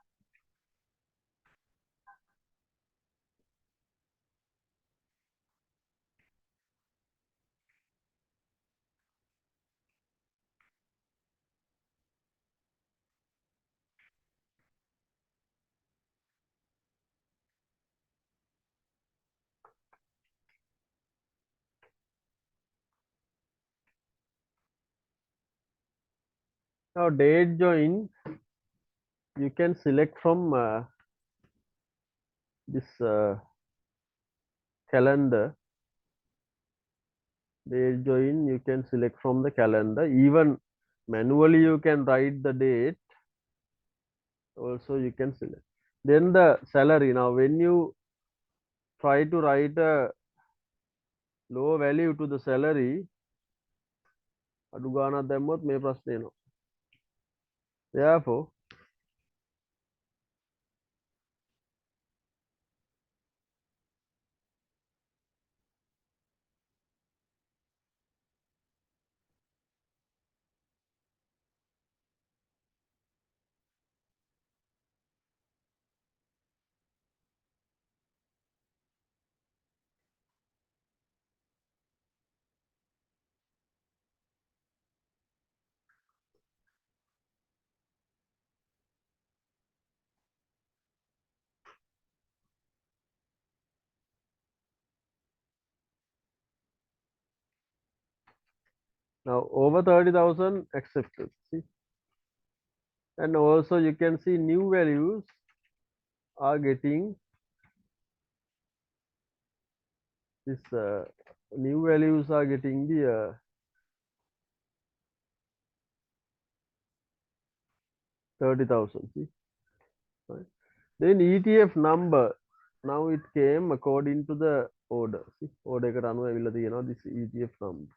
Now date join, you can select from this calendar. Date join, you can select from the calendar. Even manually you can write the date. Also you can select. Then the salary. Now when you try to write a low value to the salary, අඩු ගාණක් දැම්මොත් මේ ප්‍රශ්නේ එනවා. Therefore, Now over 30,000 accepted. See, and also you can see new values are getting this. New values are getting the 30,000. See, right? Then ETF number. Now it came according to the order. See, order එකට අනුව ඇවිල්ලා තියෙනවා this ETF number.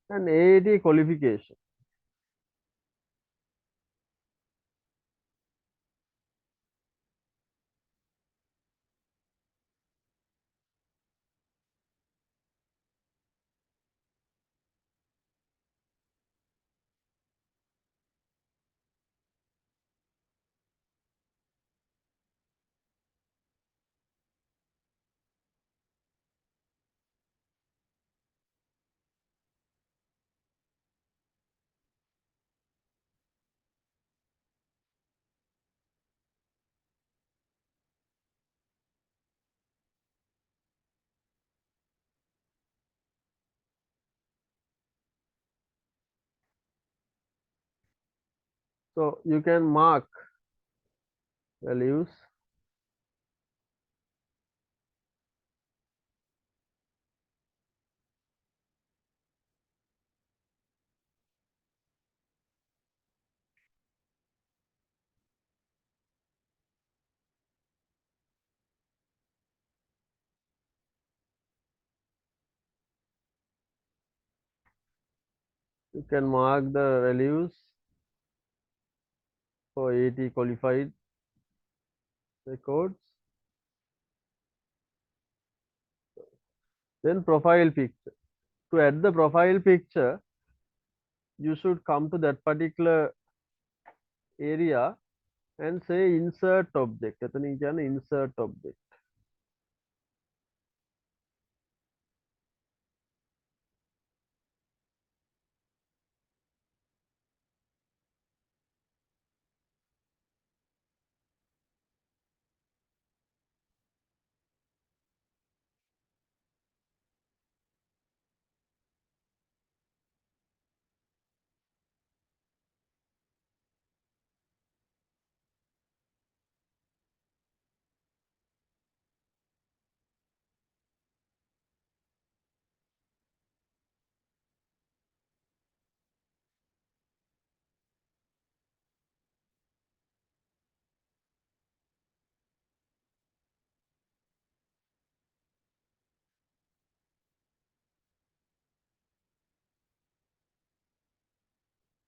And AAT qualification. So you can mark values. You can mark the values for AAT qualified records. Then profile picture. To add the profile picture, you should come to that particular area and say insert object. එතනින් කියන්නේ insert object.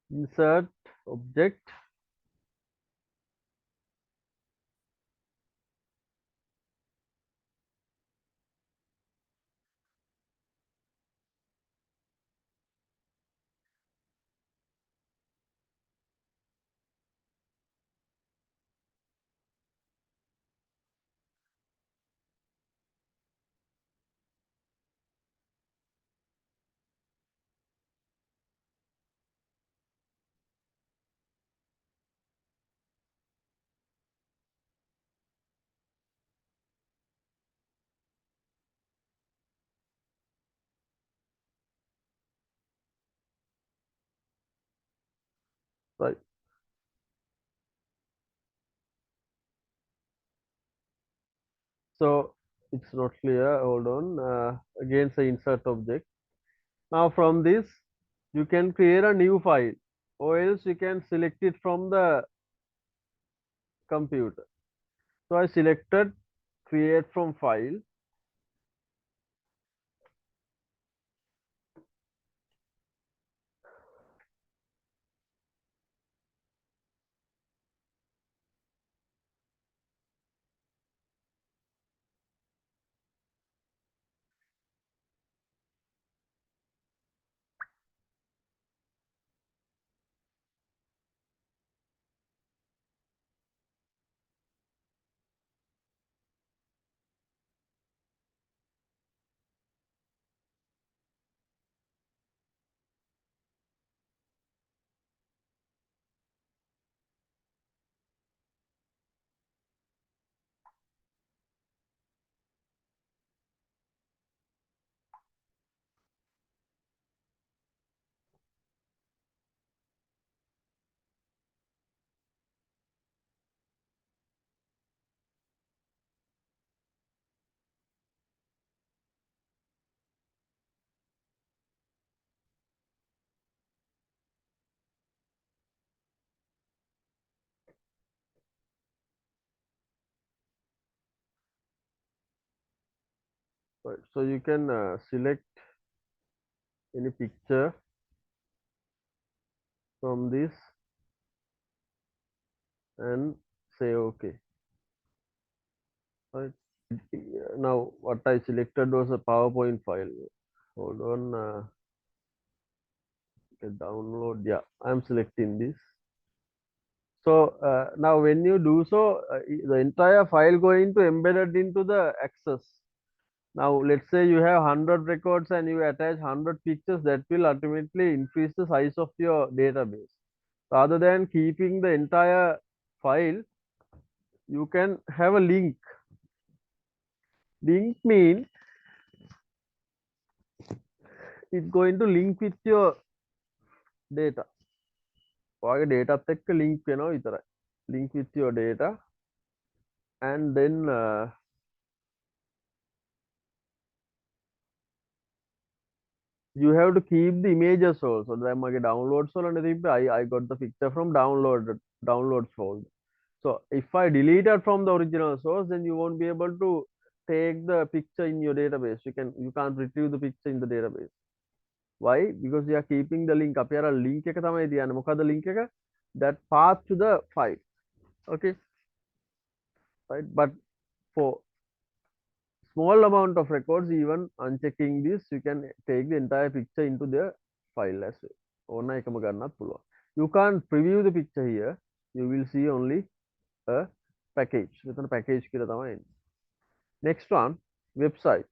Insert object. Right. So it's not clear. Hold on. Again, say insert object. Now from this, you can create a new file, or else you can select it from the computer. So I selected create from file. Right. So you can select any picture from this and say OK. Right. Now what I selected was a PowerPoint file. Hold on. Download. Yeah, I'm selecting this. So now when you do so, the entire file going to embedded into the Access. Now let's say you have 100 records and you attach 100 pictures, that will ultimately increase the size of your database. Rather than keeping the entire file, you can have a link. Link mean it's going to link with your data. ඔයාගේ dataත් එක්ක link වෙනවා විතරයි. Link with your data, and then you have to keep the images also. දැන් මගේ downloads වලනේ තිබ්බේ. I got the picture from downloads folder. So if I delete it from the original source, then you won't be able to take the picture in your database. You can't retrieve the picture in the database. Why? Because we are keeping the link. අපි අර link එක තමයි තියන්නේ. මොකද්ද link එක? That path to the file. Okay, right? But for small amount of records, even unchecking this, you can take the entire picture into the file as well. ඕන එකම ගන්නත් පුළුවන්. You can't preview the picture here. You will see only a package. මෙතන package කියලා තමයි එන්නේ. Next one, website.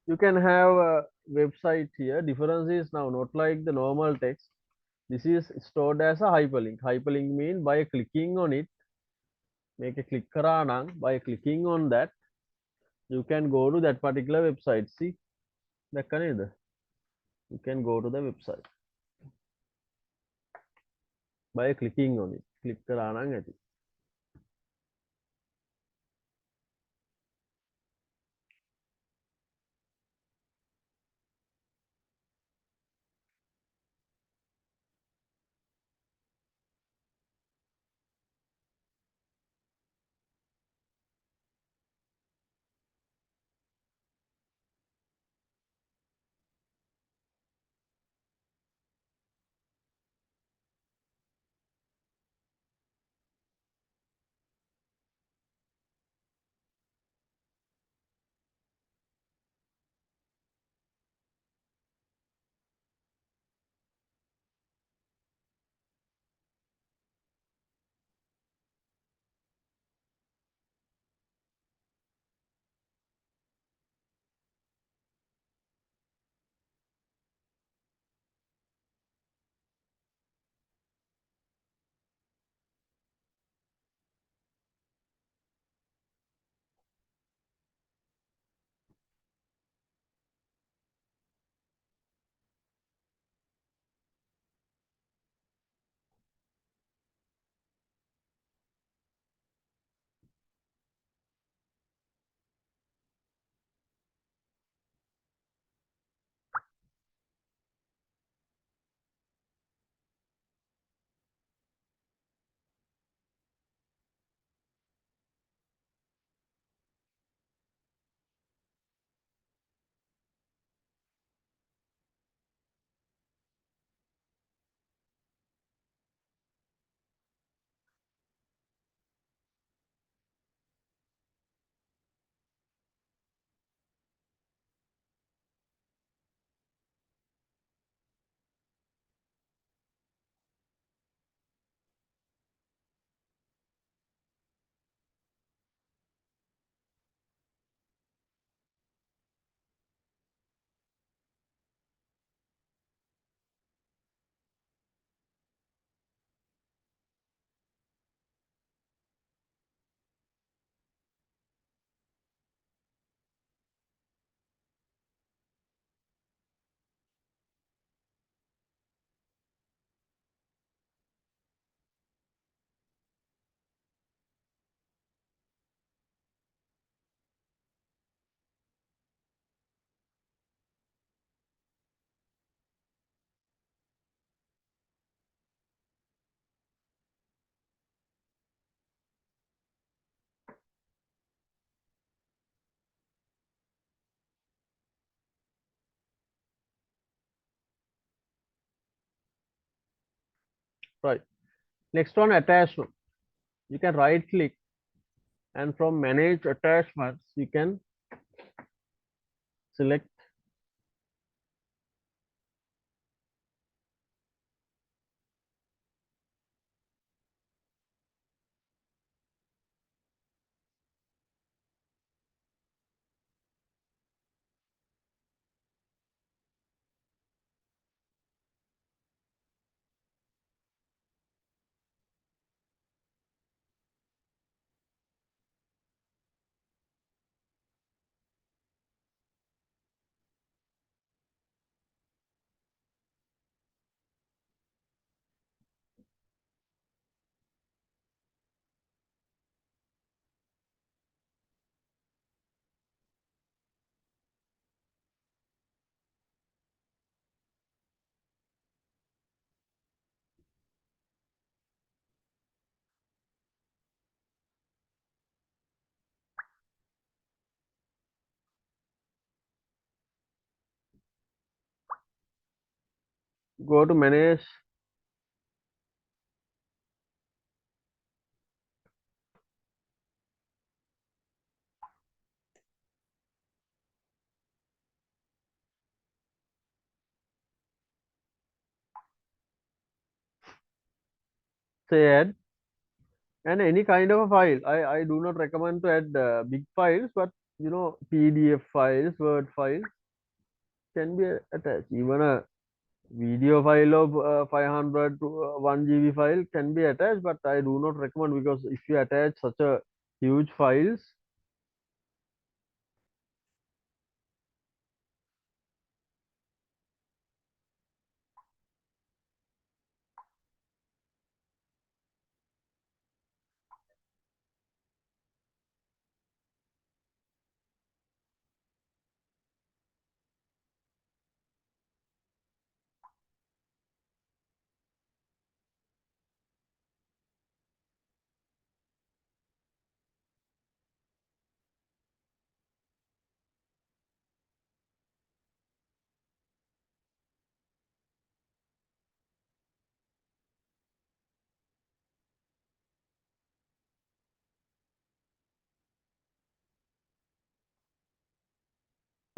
You can have a website here. Difference is now not like the normal text. This is stored as a hyperlink. Hyperlink mean by clicking on it, make a click කරා නම්, by clicking on that, you can go to that particular website. See, දැක්ක නේද? You can go to the website by clicking on it. Click කරා නම් ඇති. Right. Next one, attachment. You can right click and from manage attachments, you can select, go to manage, say add, and any kind of a file. I do not recommend to add big files, but PDF files, Word files can be attached. Even a video file of 500 to 1 GB file can be attached, but I do not recommend because if you attach such a huge files,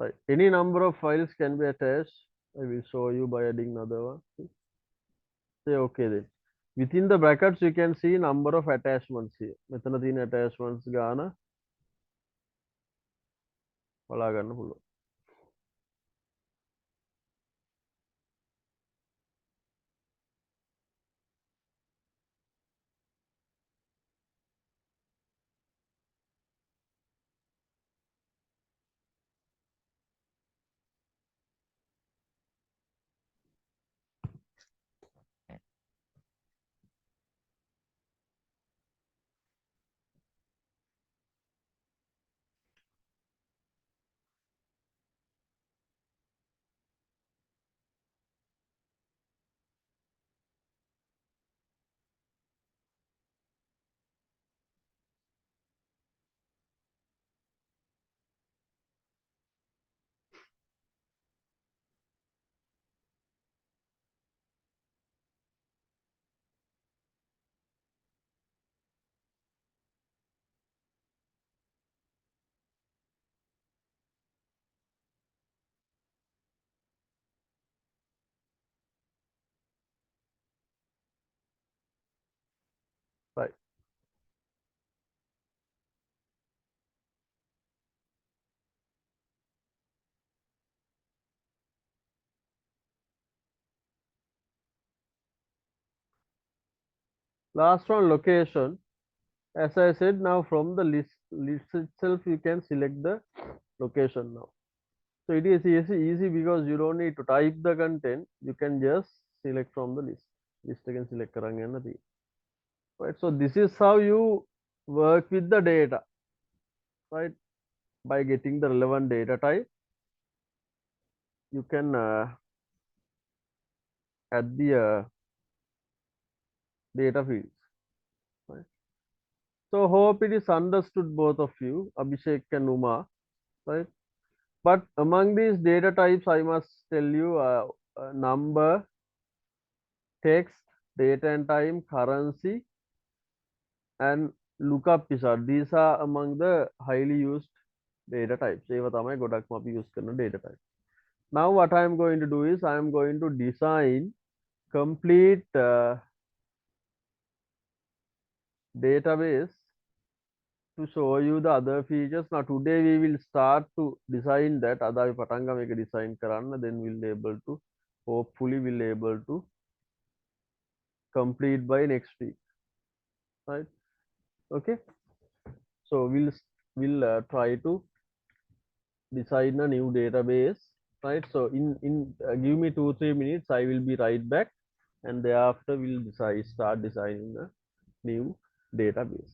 right, any number of files can be attached. I will show you by adding another one. Say okay then. Within the brackets, you can see number of attachments here. මෙතන තියෙන attachments ගාන බලා ගන්න පුළුවන්. Right. Last one, location. As I said, now from the list itself, you can select the location now. So it is easy because you don't need to type the content. You can just select from the list. List again select කරන් යන්න තියෙන්නේ. Right. So this is how you work with the data, right? By getting the relevant data type, you can add the data fields. Right. So hope it is understood both of you, Abhishek and Uma, right? But among these data types, I must tell you number, text, date and time, currency, and lookup wizard. These are among the highly used data types. ඒවා තමයි ගොඩක්ම අපි use කරන data type. Now what I am going to do is I am going to design complete database to show you the other features. Now today we will start to design that. අද අපි පටන් ගමු ඒක design කරන්න. Then we'll able to hopefully we'll able to complete by next week. Right? Okay. So we'll try to design a new database. Right. So in give me 2-3 minutes. I will be right back, and thereafter we'll start designing a new database.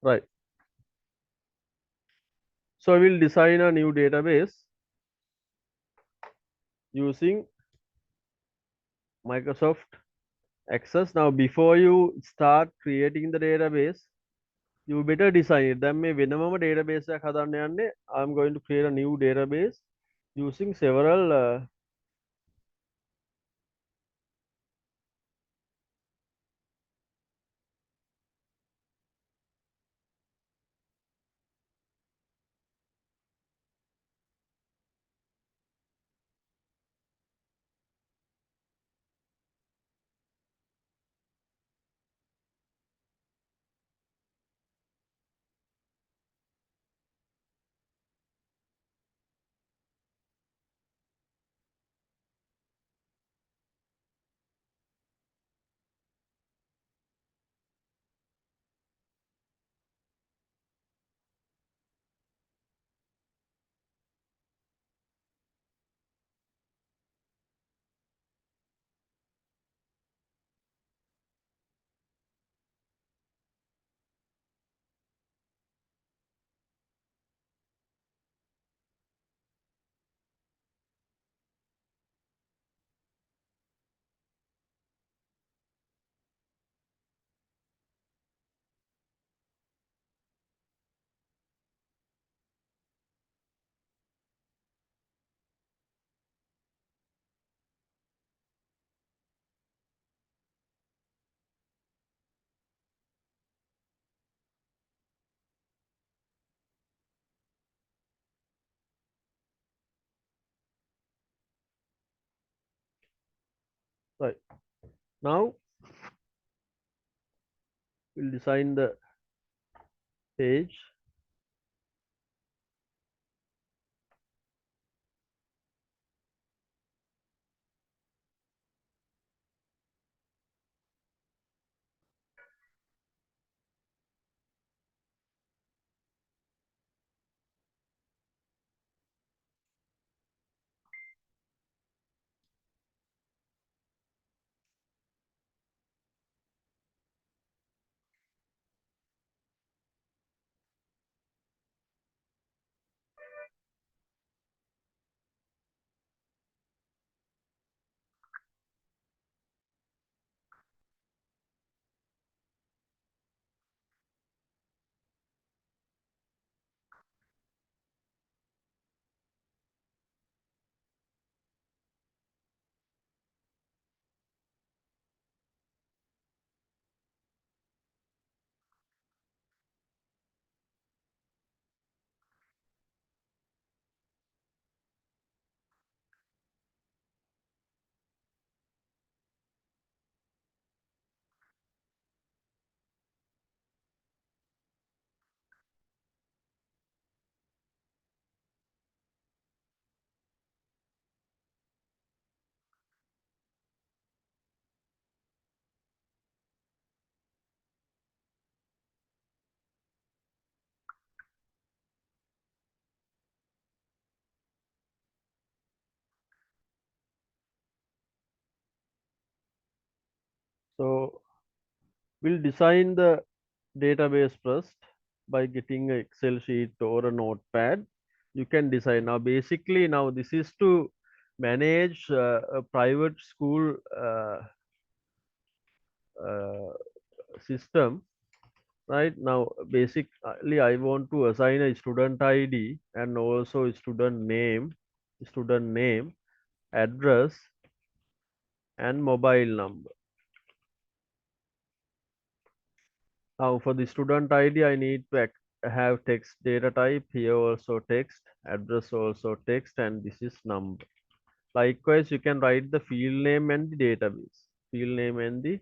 Right. So we'll design a new database using Microsoft Access. Now before you start creating the database, you better design it. දැන් මේ වෙනමම database එකක් හදන්න යන්නේ. I'm going to create a new database using several Right. Now we'll design the page. So we'll design the database first by getting an Excel sheet or a notepad. You can design now. Basically, now this is to manage a private school uh, system. Right now, basically, I want to assign a student ID and also a student name, address, and mobile number. Now, for the student ID, I need to have text data type. Here also text, address also text, and this is number. Likewise, you can write the field name and the database, field name and the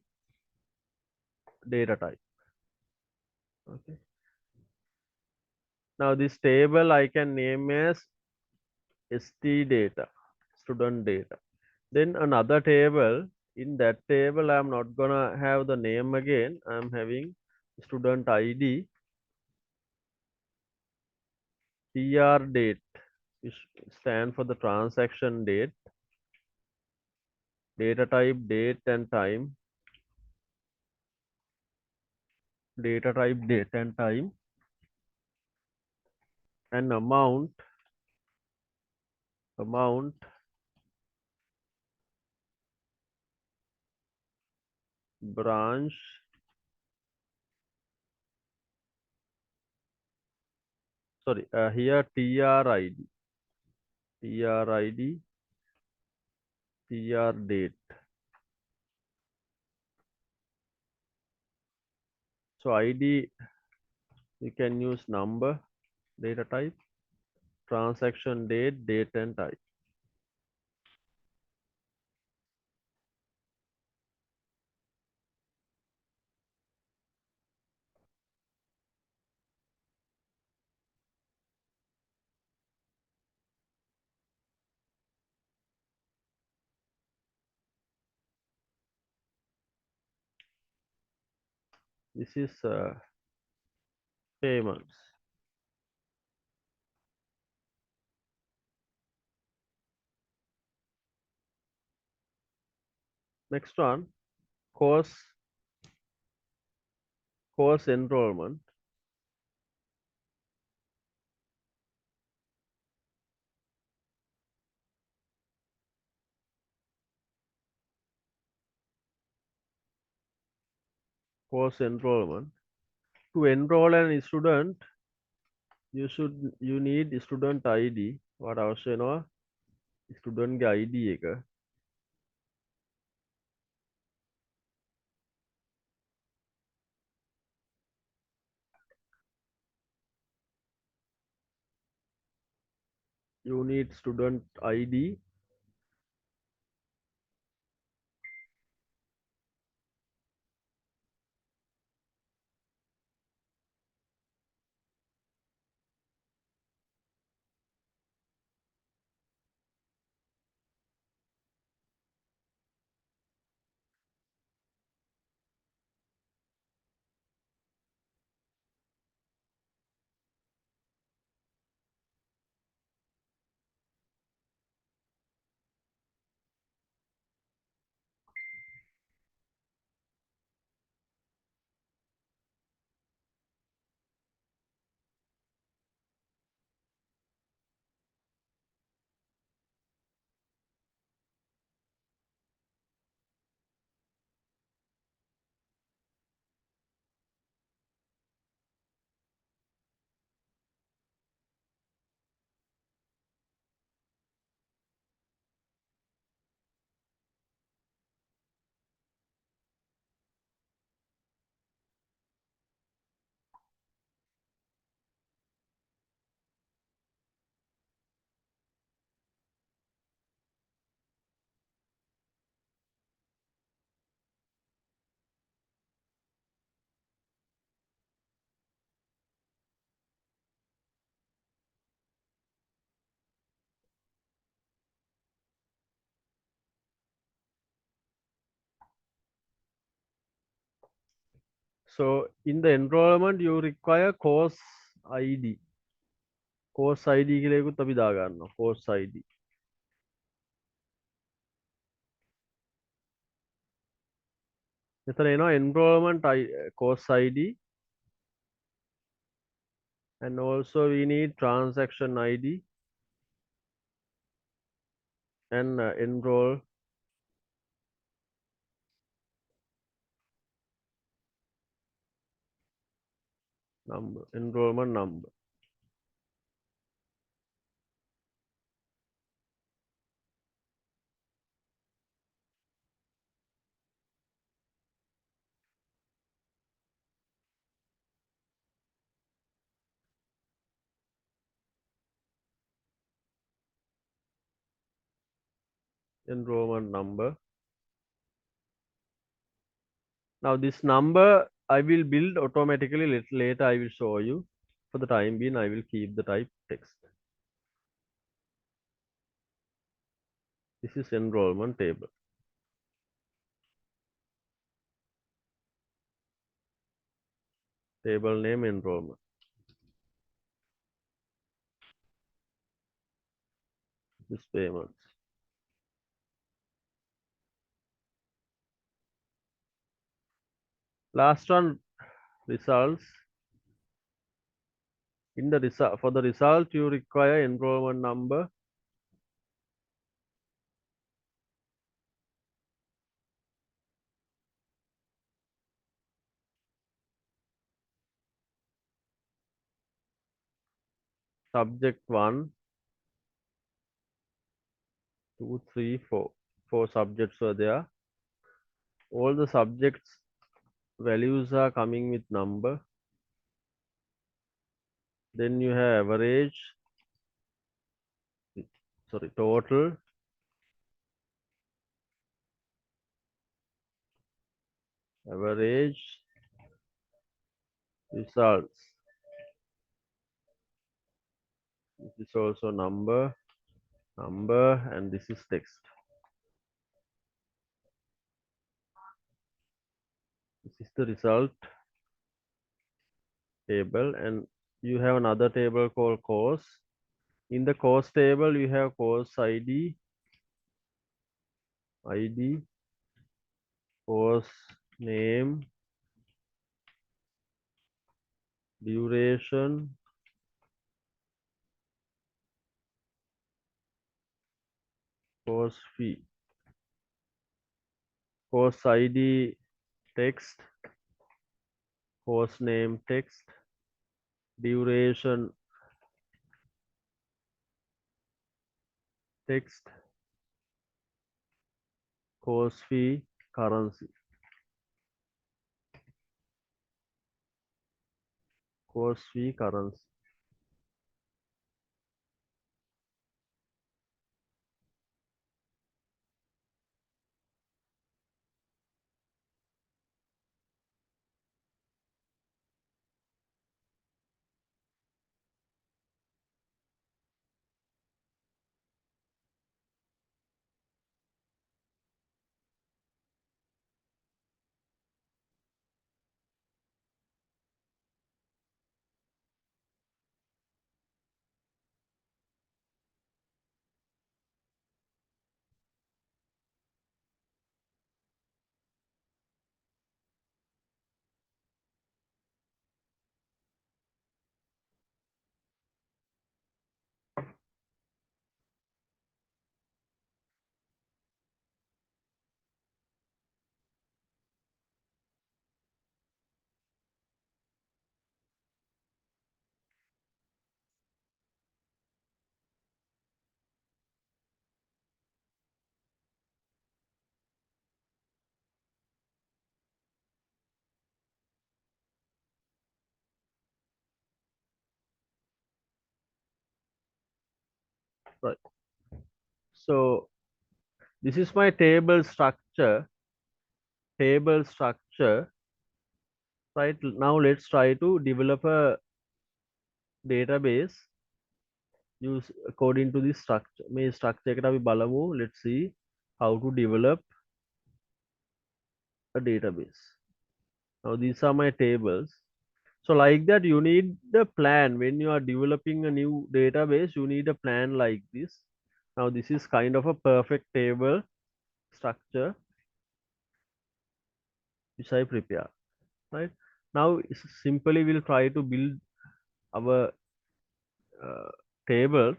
data type. Okay. Now, this table I can name as ST data, student data. Then another table, in that table, I'm not gonna have the name again. I'm having student ID, TR date, which stand for the transaction date, data type, date and time, data type, date and time, and amount, branch, sorry, here TRID, TRID, TR date. So ID, you can use number, data type, transaction date, date and time. This is payments. Next one, course, course enrollment, course enrollment. To enroll an student, you need student ID. What අවශ්‍ය වෙනවා? Student ගේ ID එක. You need student ID So in the enrollment, you require course ID. Course ID කියලා එකකුත් අපි දා ගන්නවා. Course ID. මෙතන එනවා enrollment course ID, and also we need transaction ID and enroll number, enrollment number. Enrollment number. Now this number I will build automatically. Later I will show you. For the time being, I will keep the type text. This is enrollment table. Table name enrollment. This payments. Last one, results. In the result, for the result, you require enrollment number, subject 1, 2, 3, 4. 4 subjects were there. All the subjects values are coming with number. Then you have average, sorry, total, average, results. This is also number, and this is text. This is the result table, and you have another table called course. In the course table, you have course ID, course name, duration, course fee, course ID text, course name text, duration text, course fee, currency, course fee, currency. Right. So this is my table structure. Right now, let's try to develop a database use according to this structure. මේ structure එකට අපි බලමු. Let's see how to develop a database. Now these are my tables. So like that, you need the plan when you are developing a new database. You need a plan like this. Now this is kind of a perfect table structure which I prepare. Right now, simply we'll try to build our uh, tables.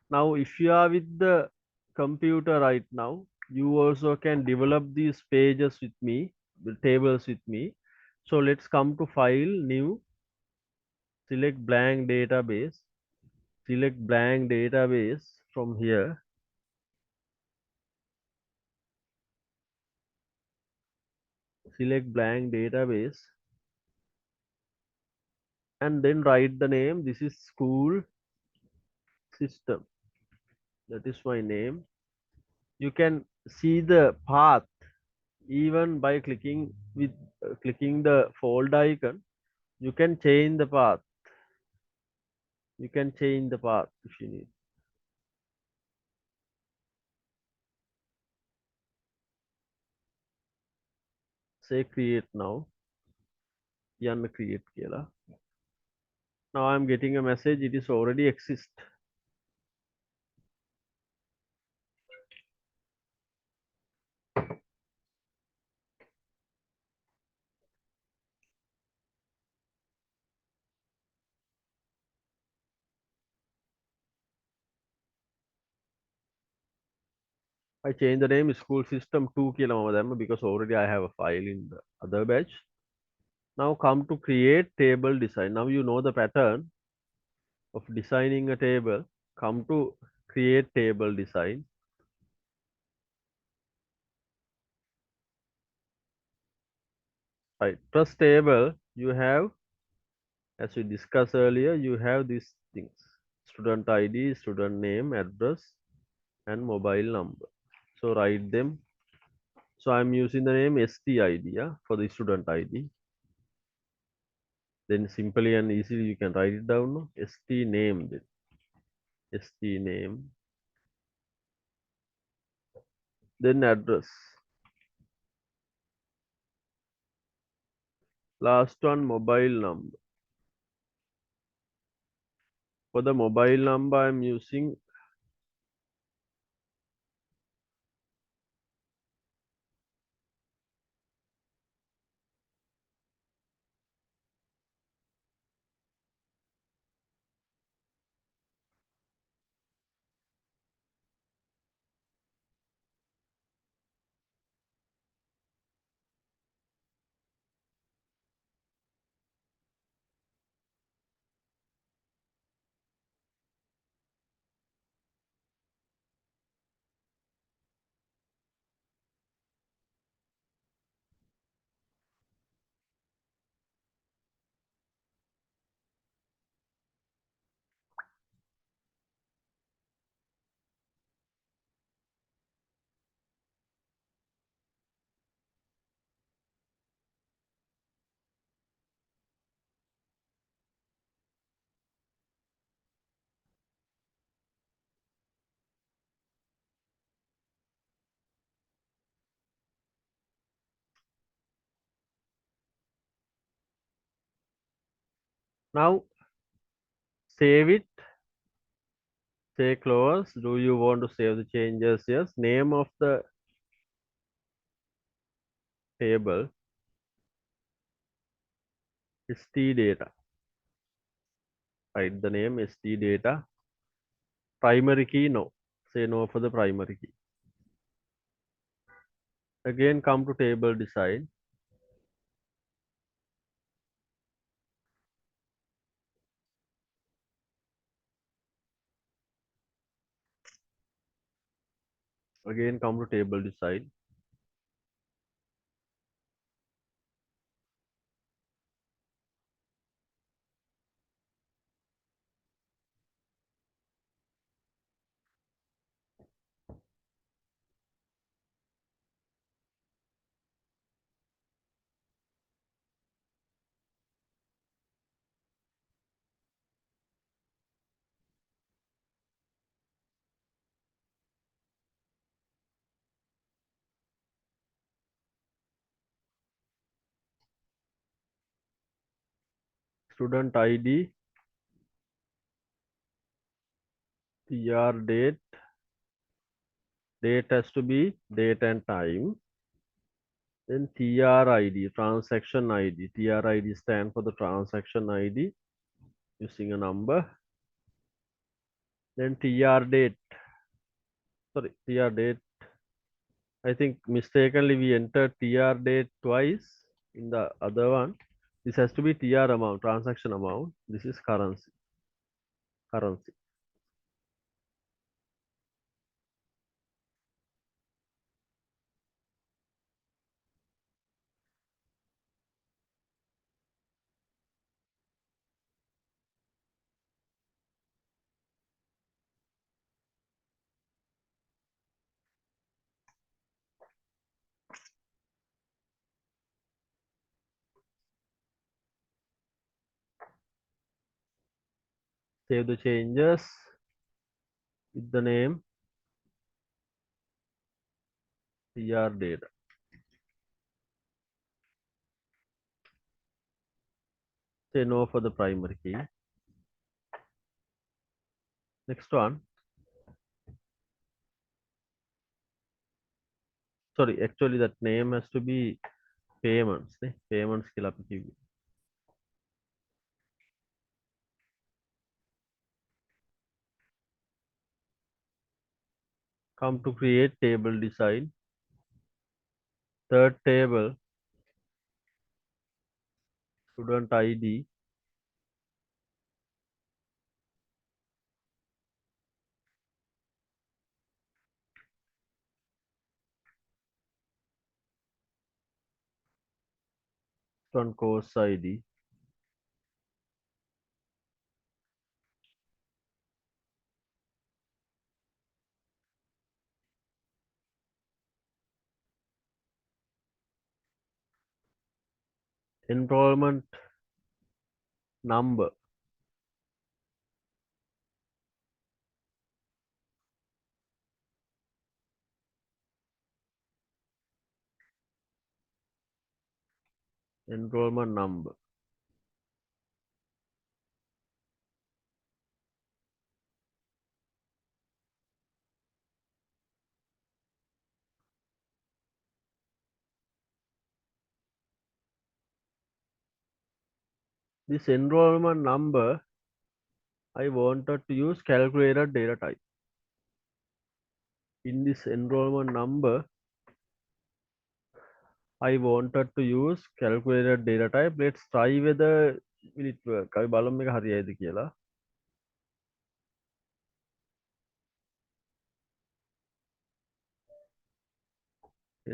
Now, if you are with the computer right now, you also can develop these pages with me, the tables with me. So let's come to File, New, select blank database, select blank database from here, select blank database, and then write the name. This is school system. That is my name. You can see the path even by clicking the fold icon. You can change the path. You can change the path if you need. Say create now. Yanna create කියලා. Now I'm getting a message. It is already exist. I change the name school system 2 කියලා මම දැම්ම because already I have a file in the other batch. Now come to create table design. Now you know the pattern of designing a table. Come to create table design. Right. Press table. You have, as we discussed earlier, you have these things: student ID, student name, address, and mobile number. So write them. So I'm using the name STID, yeah, for the student ID. Then simply and easily you can write it down. No? ST name, then ST name, then address. Last one, mobile number. For the mobile number, I'm using now save it, say close. Do you want to save the changes? Yes. Name of the table is T data. Write the name ST data. Primary key, no. Say no for the primary key. Again, come to table design. Again, come to table design. student id, tr date, date has to be date and time. Then TRID, transaction ID. TRID stand for the transaction ID using a number. Then TR date, sorry, TR date. I think mistakenly we entered TR date twice in the other one. This has to be TR amount, transaction amount. This is currency. Currency. Save the changes with the name TR data. Say no for the primary key. Next one. Sorry, actually that name has to be payments. Payments කියලා අපි කිව්වේ. Come to create table design. Third table, student ID, student course ID, enrollment number, enrollment number. This enrollment number, I wanted to use calculated data type. In this enrollment number, I wanted to use calculated data type. Let's try whether will it work. අපි බලමු මේක හරියයිද කියලා.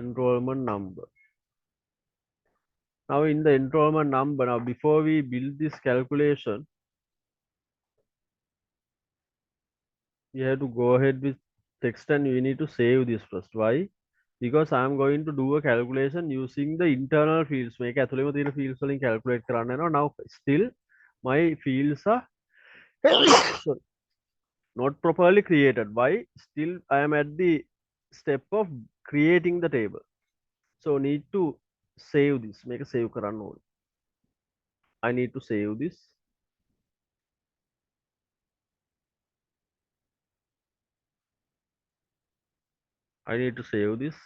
Enrollment number. Now in the enrollment number, now before we build this calculation, we have to go ahead with text and we need to save this first. Why? Because I am going to do a calculation using the internal fields. මේක ඇතුළේම තියෙන fields වලින් calculate කරන්න යනවා. Now still my fields are sorry, not properly created. Why? Still I am at the step of creating the table. So need to save this. මේක save කරන්න ඕනේ. I need to save this. I need to save this.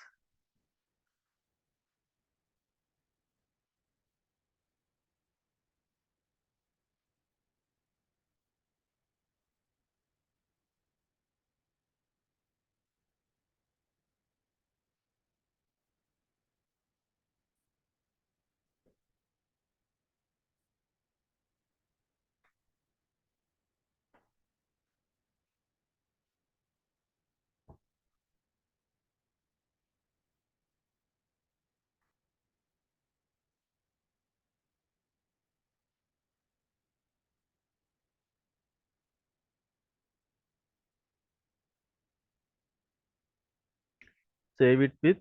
Save it with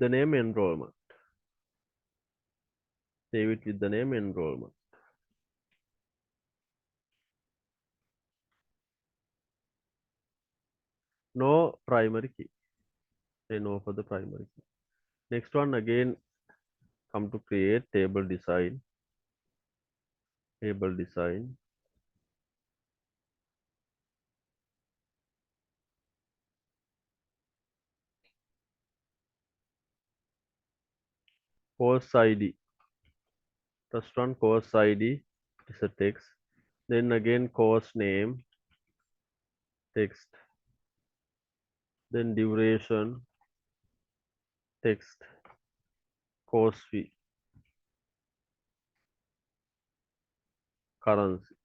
the name enrollment. Save it with the name enrollment. No primary key. Say no for the primary key. Next one again, come to create table design, course ID, first one course ID is a text, then again course name, text, then duration, text, course fee, currency.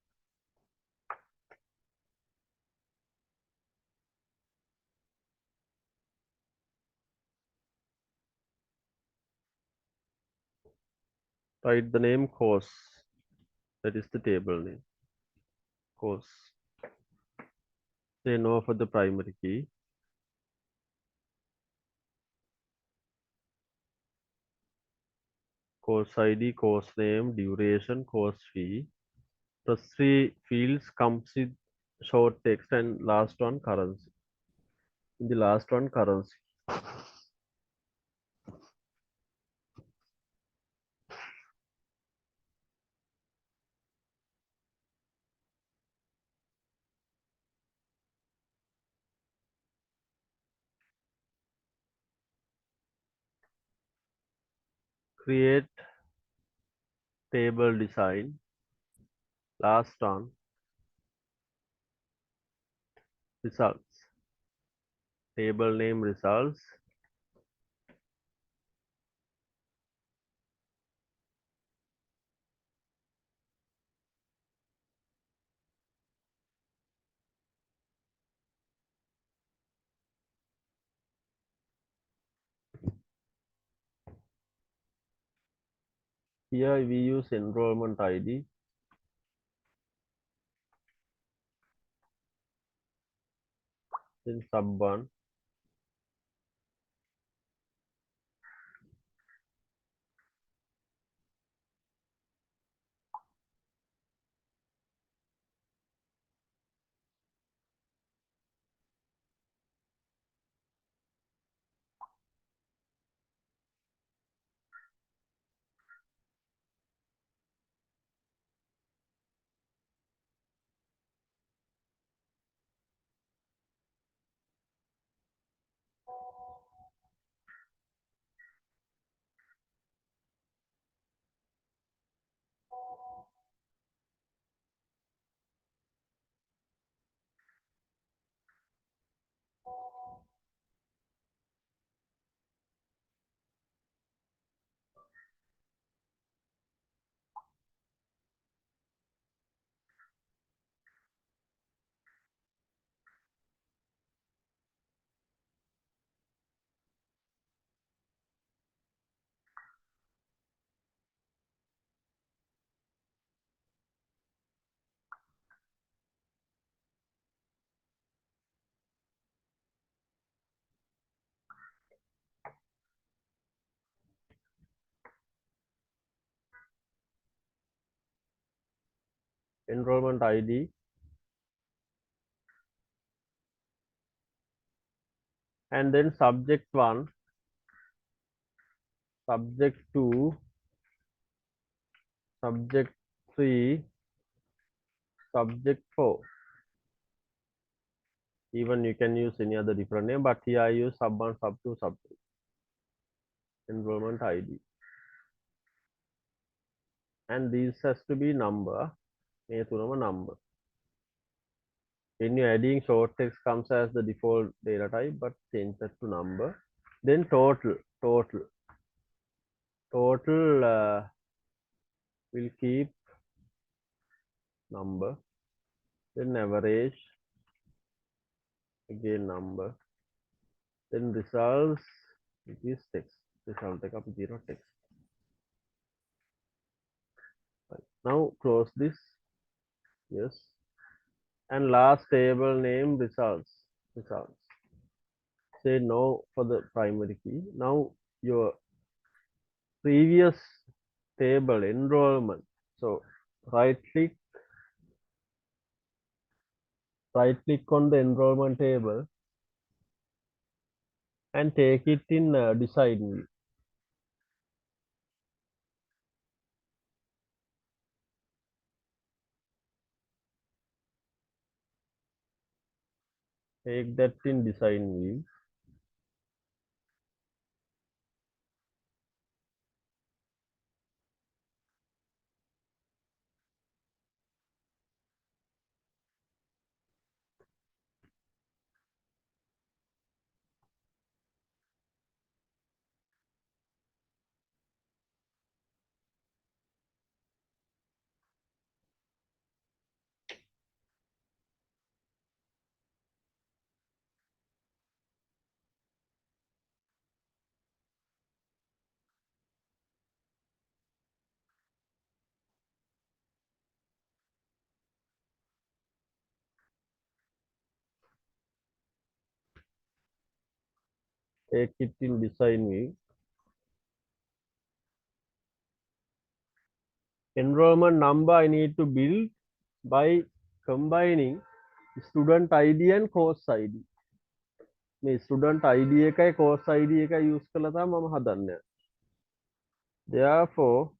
Write the name course, that is the table name, course. Say no for the primary key, course ID, course name, duration, course fee. First three fields comes with short text and last one currency. In the last one currency. Create table design. Last one results. Table name results. Here we use enrollment ID. Then sub one. Enrollment ID. And then subject one, subject two, subject three, subject four. Even you can use any other different name, but here I use sub one, sub two, sub three. Enrollment ID. And this has to be number. Number. When you're adding short text comes as the default data type, but change that to number. Then total will keep number. Then average, again number. Then results, it is text. Result take up 0 text. Right. Now close this. Yes. And last table name results. Results. Say no for the primary key. Now your previous table enrollment. So right click on the enrollment table and take it in design view. Take that in design view. Take it in design view. Enrollment number I need to build by combining student ID and course ID. මේ student ID එකයි course ID එකයි use කරලා තමයි මම හදන්නේ. Therefore,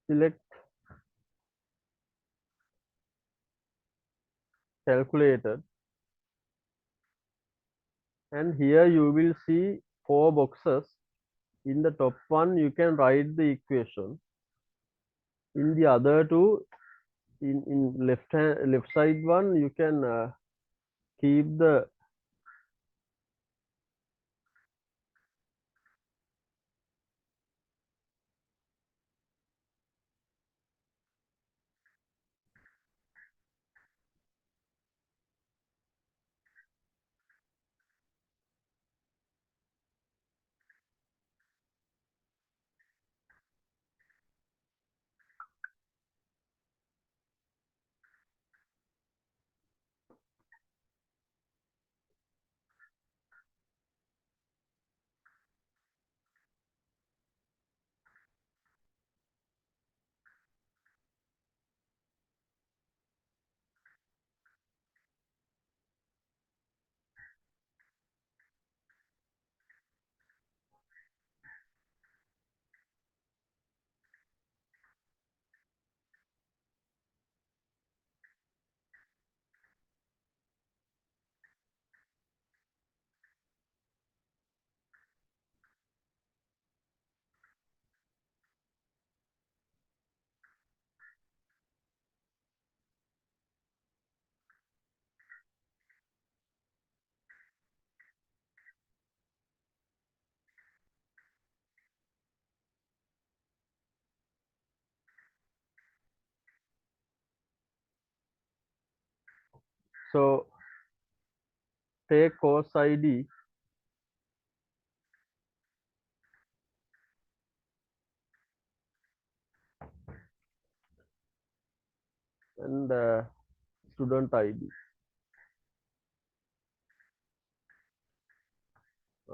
select calculated, and here you will see 4 boxes. In the top one you can write the equation. In the other two, in left side one you can keep the so take course ID and student ID.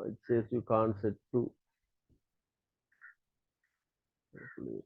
It says you can't set to calculate.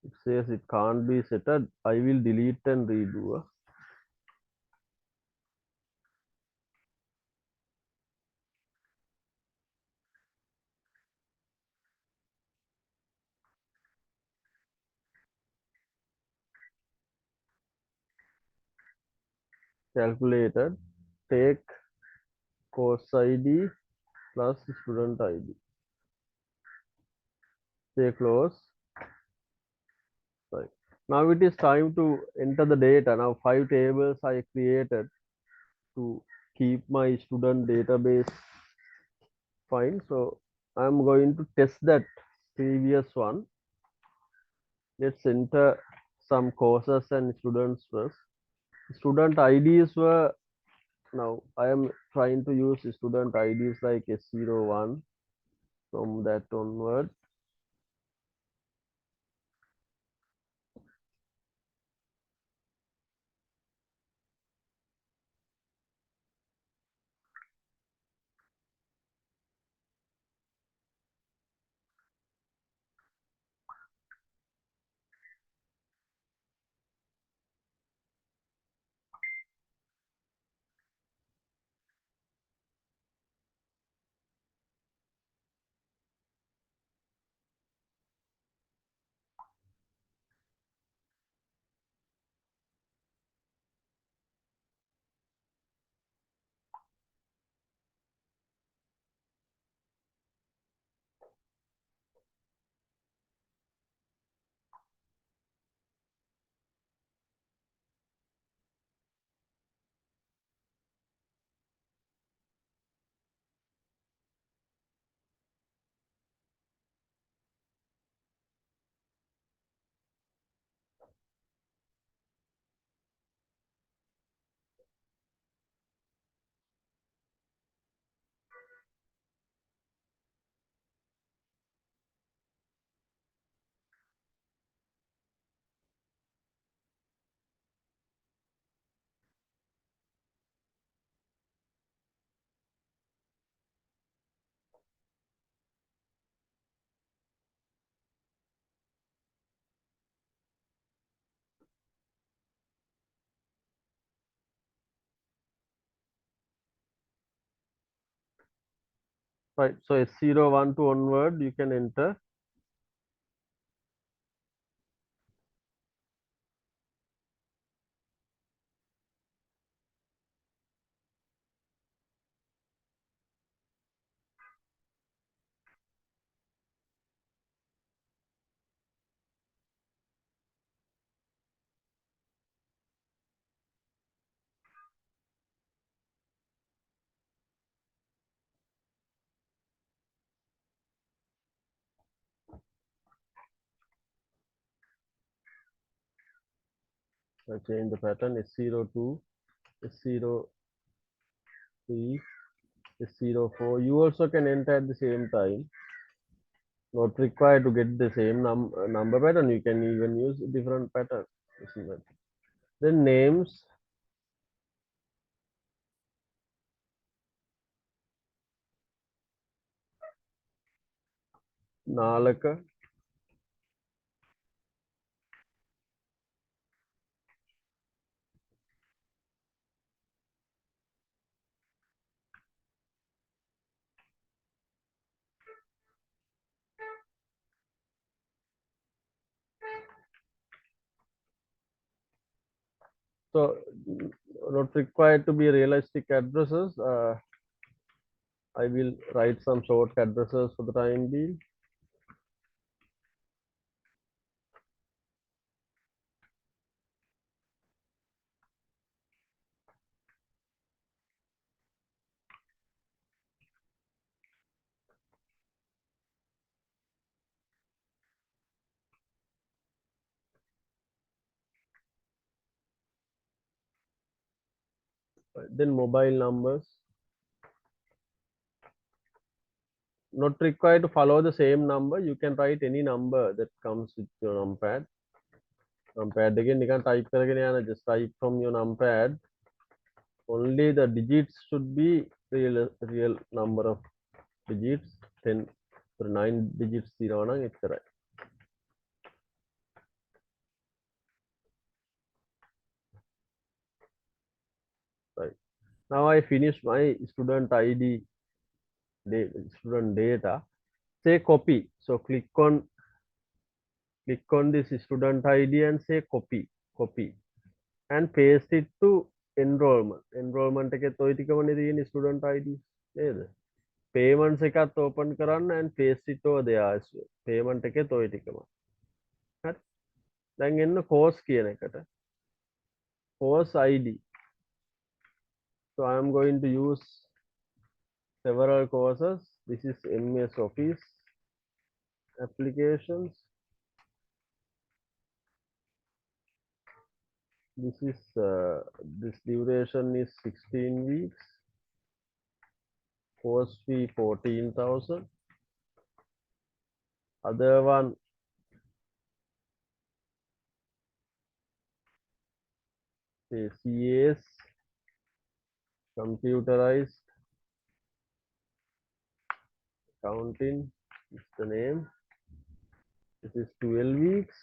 It says it can't be set. I will delete and redo. Calculated. Take course ID plus student ID. Say close. Right. Now it is time to enter the data. Now 5 tables I created to keep my student database fine. So I'm going to test that previous one. Let's enter some courses and students first. Student IDs were, now I am trying to use student IDs like S01 from that onward. Right. So S01 to onward, you can enter. I change the pattern S02, S03, S04. You also can enter at the same time. Not required to get the same number pattern. You can even use different pattern. Then names, Nalaka. So not required to be realistic addresses. I will write some short addresses for the time being. Then mobile numbers. Not required to follow the same number. You can write any number that comes with your numpad. Numpad again, you can type again. Just type from your numpad. Only the digits should be real number of digits. 10 or 9 digits 0 etc. Right. Now I finish my student ID, student data. Say copy. So click on this student ID and say copy, and paste it to enrollment. Enrollment එකේ toy ටිකමනේ තියෙන්නේ student ID නේද? Payments එකත් open කරන්න and paste it over there as well. Payment එකේ toy ටිකම. හරි. දැන් එන්න course කියන එකට. Course ID. So I am going to use several courses. This is MS Office applications. This is this duration is 16 weeks. Course fee 14,000. Other one is CAS, computerized accounting is the name. This is 12 weeks.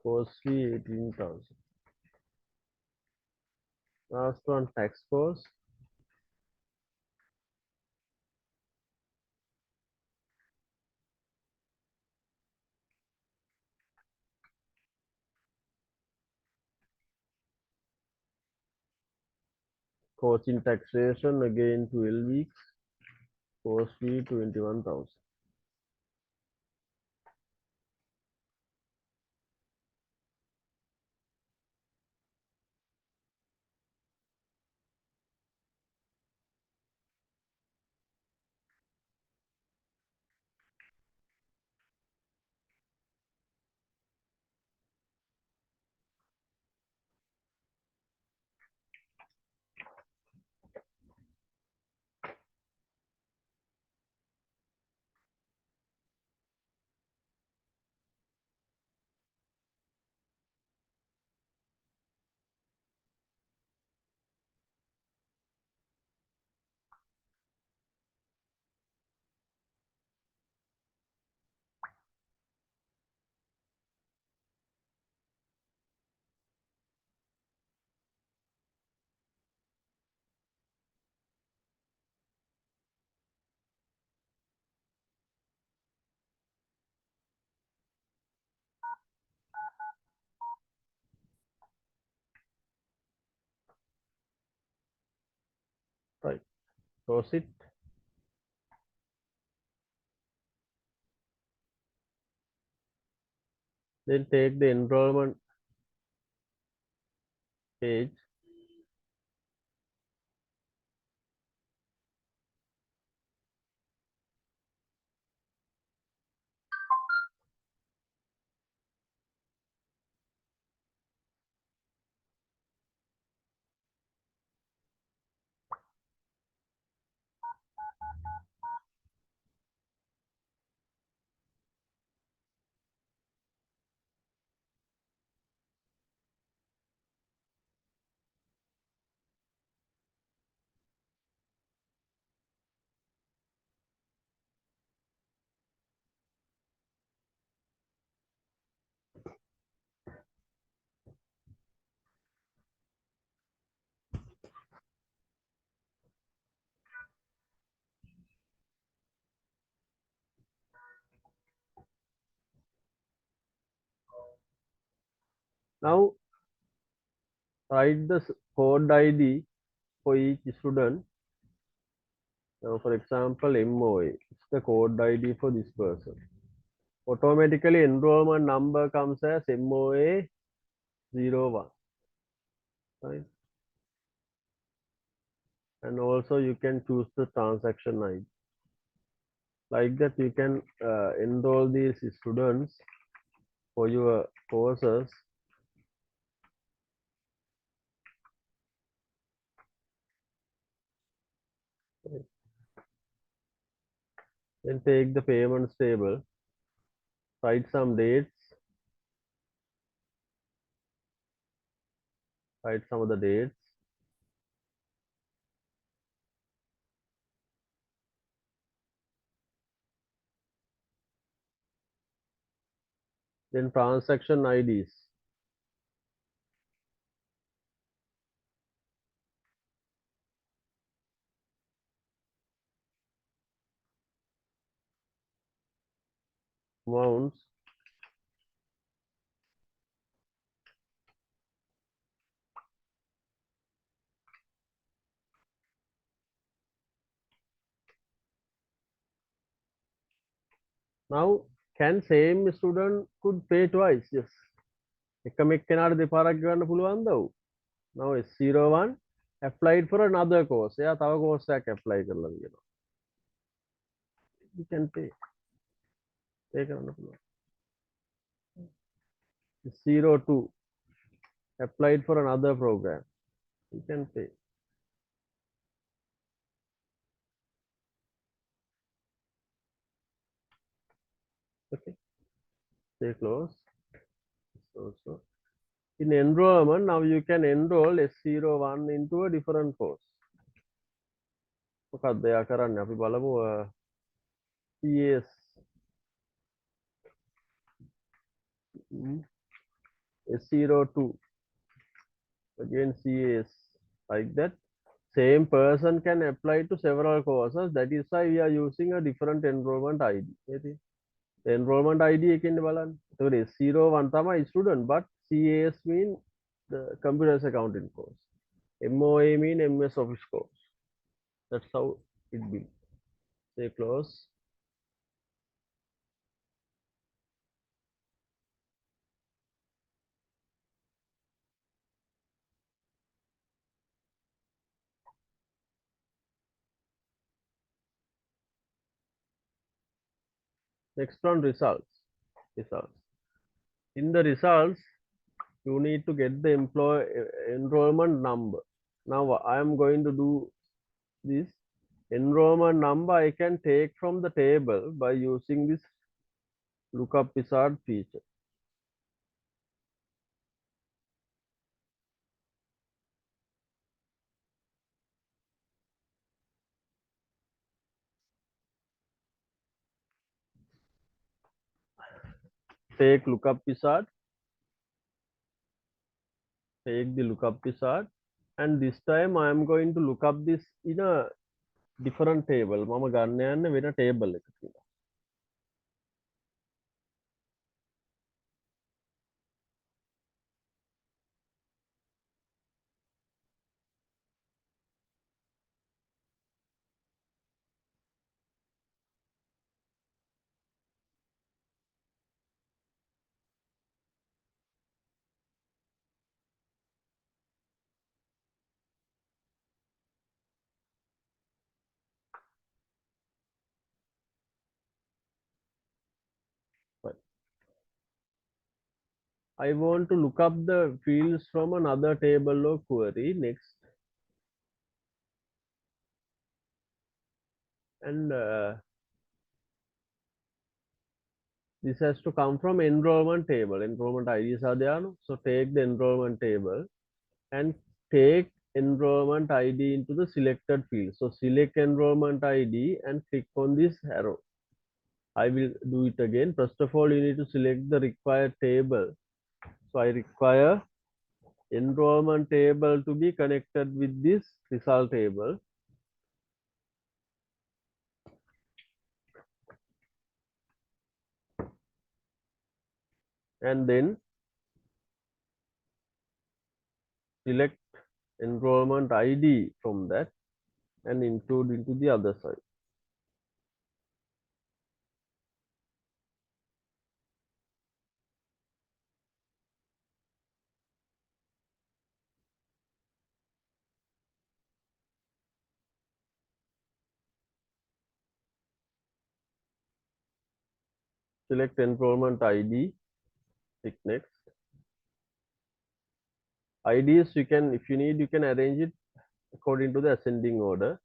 Course fee 18,000. Last one, tax course. Course in taxation again 12 weeks. Course fee 21,000. Right. Close it. Then take the enrollment page. Now write the code ID for each student. Now, for example, MOA is the code ID for this person. Automatically enrollment number comes as MOA01. Right? And also you can choose the transaction ID. Like that you can enroll these students for your courses. Then take the payments table, write some dates, write some of the dates. Then transaction IDs. Amounts. Now, can same student could pay twice? Yes. එකම එක්කෙනාට දෙපාරක් ගන්න පුළුවන්ද? ඔව්. Now S01 applied for another course. එයා තව course එකක් apply කරලා තියෙනවා. You can pay. Take another 02 applied for another program. You can pay. Okay. Say close. So in enrollment, now you can enroll S01 into a different course. මොකක්ද එයා කරන්නේ අපි බලමු CS S02 again CAS like that. Same person can apply to several courses. That is why we are using a different enrollment ID. Enrollment ID එකෙන්ද බලන්න. ඒතකොට S01 තමයි student, but CAS mean the computers accounting course. MOA mean MS Office course. That's how it be. Say close. Next one, results. Results. In the results, you need to get the employee enrollment number. Now I am going to do this enrollment number. I can take from the table by using this lookup wizard feature. Take lookup wizard, take the lookup wizard, and this time I am going to look up this in a different table. මම ගන්න යන්නේ වෙන table එකක. I want to look up the fields from another table or query. Next. And this has to come from enrollment table. Enrollment IDs are there. No? So take the enrollment table and take enrollment ID into the selected field. So select enrollment ID and click on this arrow. I will do it again. First of all, you need to select the required table. So I require enrollment table to be connected with this result table. And then select enrollment ID from that and include into the other side. Select enrollment ID, click next. IDs you can, if you need, you can arrange it according to the ascending order.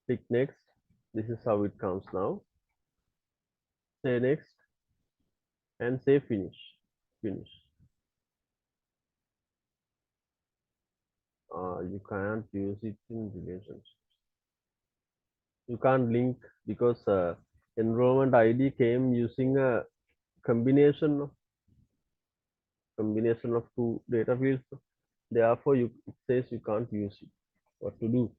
Click next. This is how it comes now. Say next and say finish. Finish. You can't use it in relationships. You can't link because enrollment ID came using a combination of two data fields. Therefore, it says you can't use it. What to do?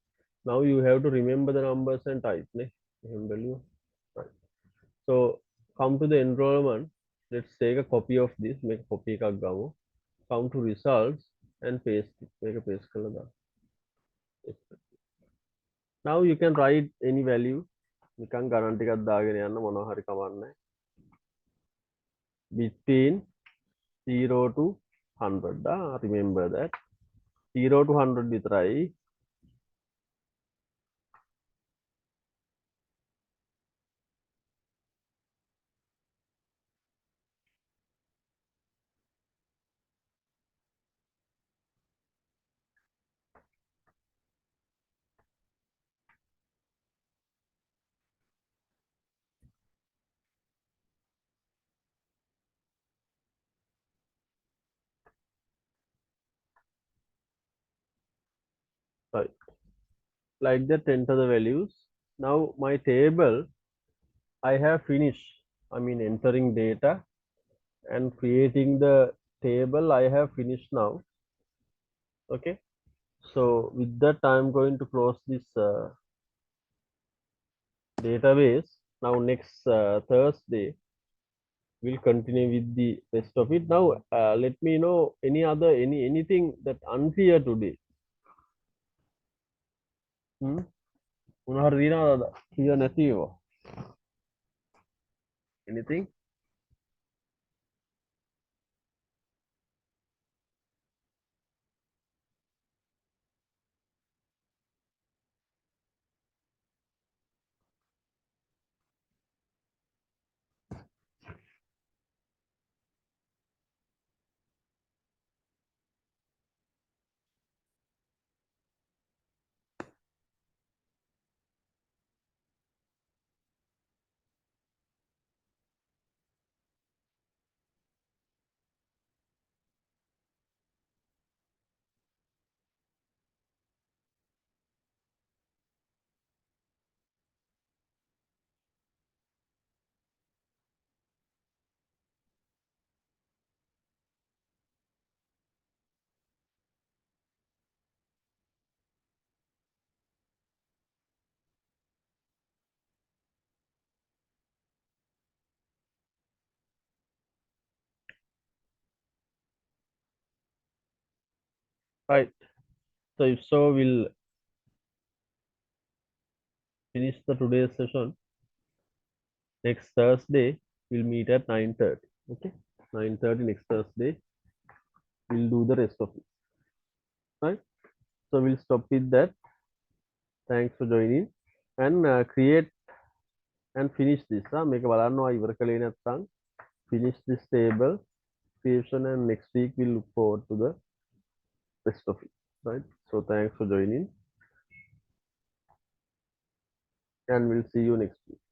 Now you have to remember the numbers and type. Right. So come to the enrollment. Let's take a copy of this. Make a copy එකක් ගමු. Come to results and paste it. Make a paste color. Now you can write any value. නිකන් ගණන් ටිකක් දාගෙන යන්න මොනවා හරි කවන්නේ. Between 0 to 100. Remember that. 0 to 100 විතරයි. Right. Like that, enter the values. Now my table, I have finished. I mean, entering data and creating the table, I have finished now. Okay. So with that, I'm going to close this database. Now next Thursday, we'll continue with the rest of it. Now let me know anything that unclear today. Hmm? මොනවද තියෙනවද clear නැතිව? Anything? Right. So if so, we'll finish the today's session. Next Thursday, we'll meet at 9:30. Okay, 9:30 next Thursday. We'll do the rest of it. Right. So we'll stop with that. Thanks for joining and create and finish this. මේක බලන්නවා ඉවර කළේ නැත්නම් finish this table creation and next week we'll look forward to the rest of it. Right. So thanks for joining and we'll see you next week.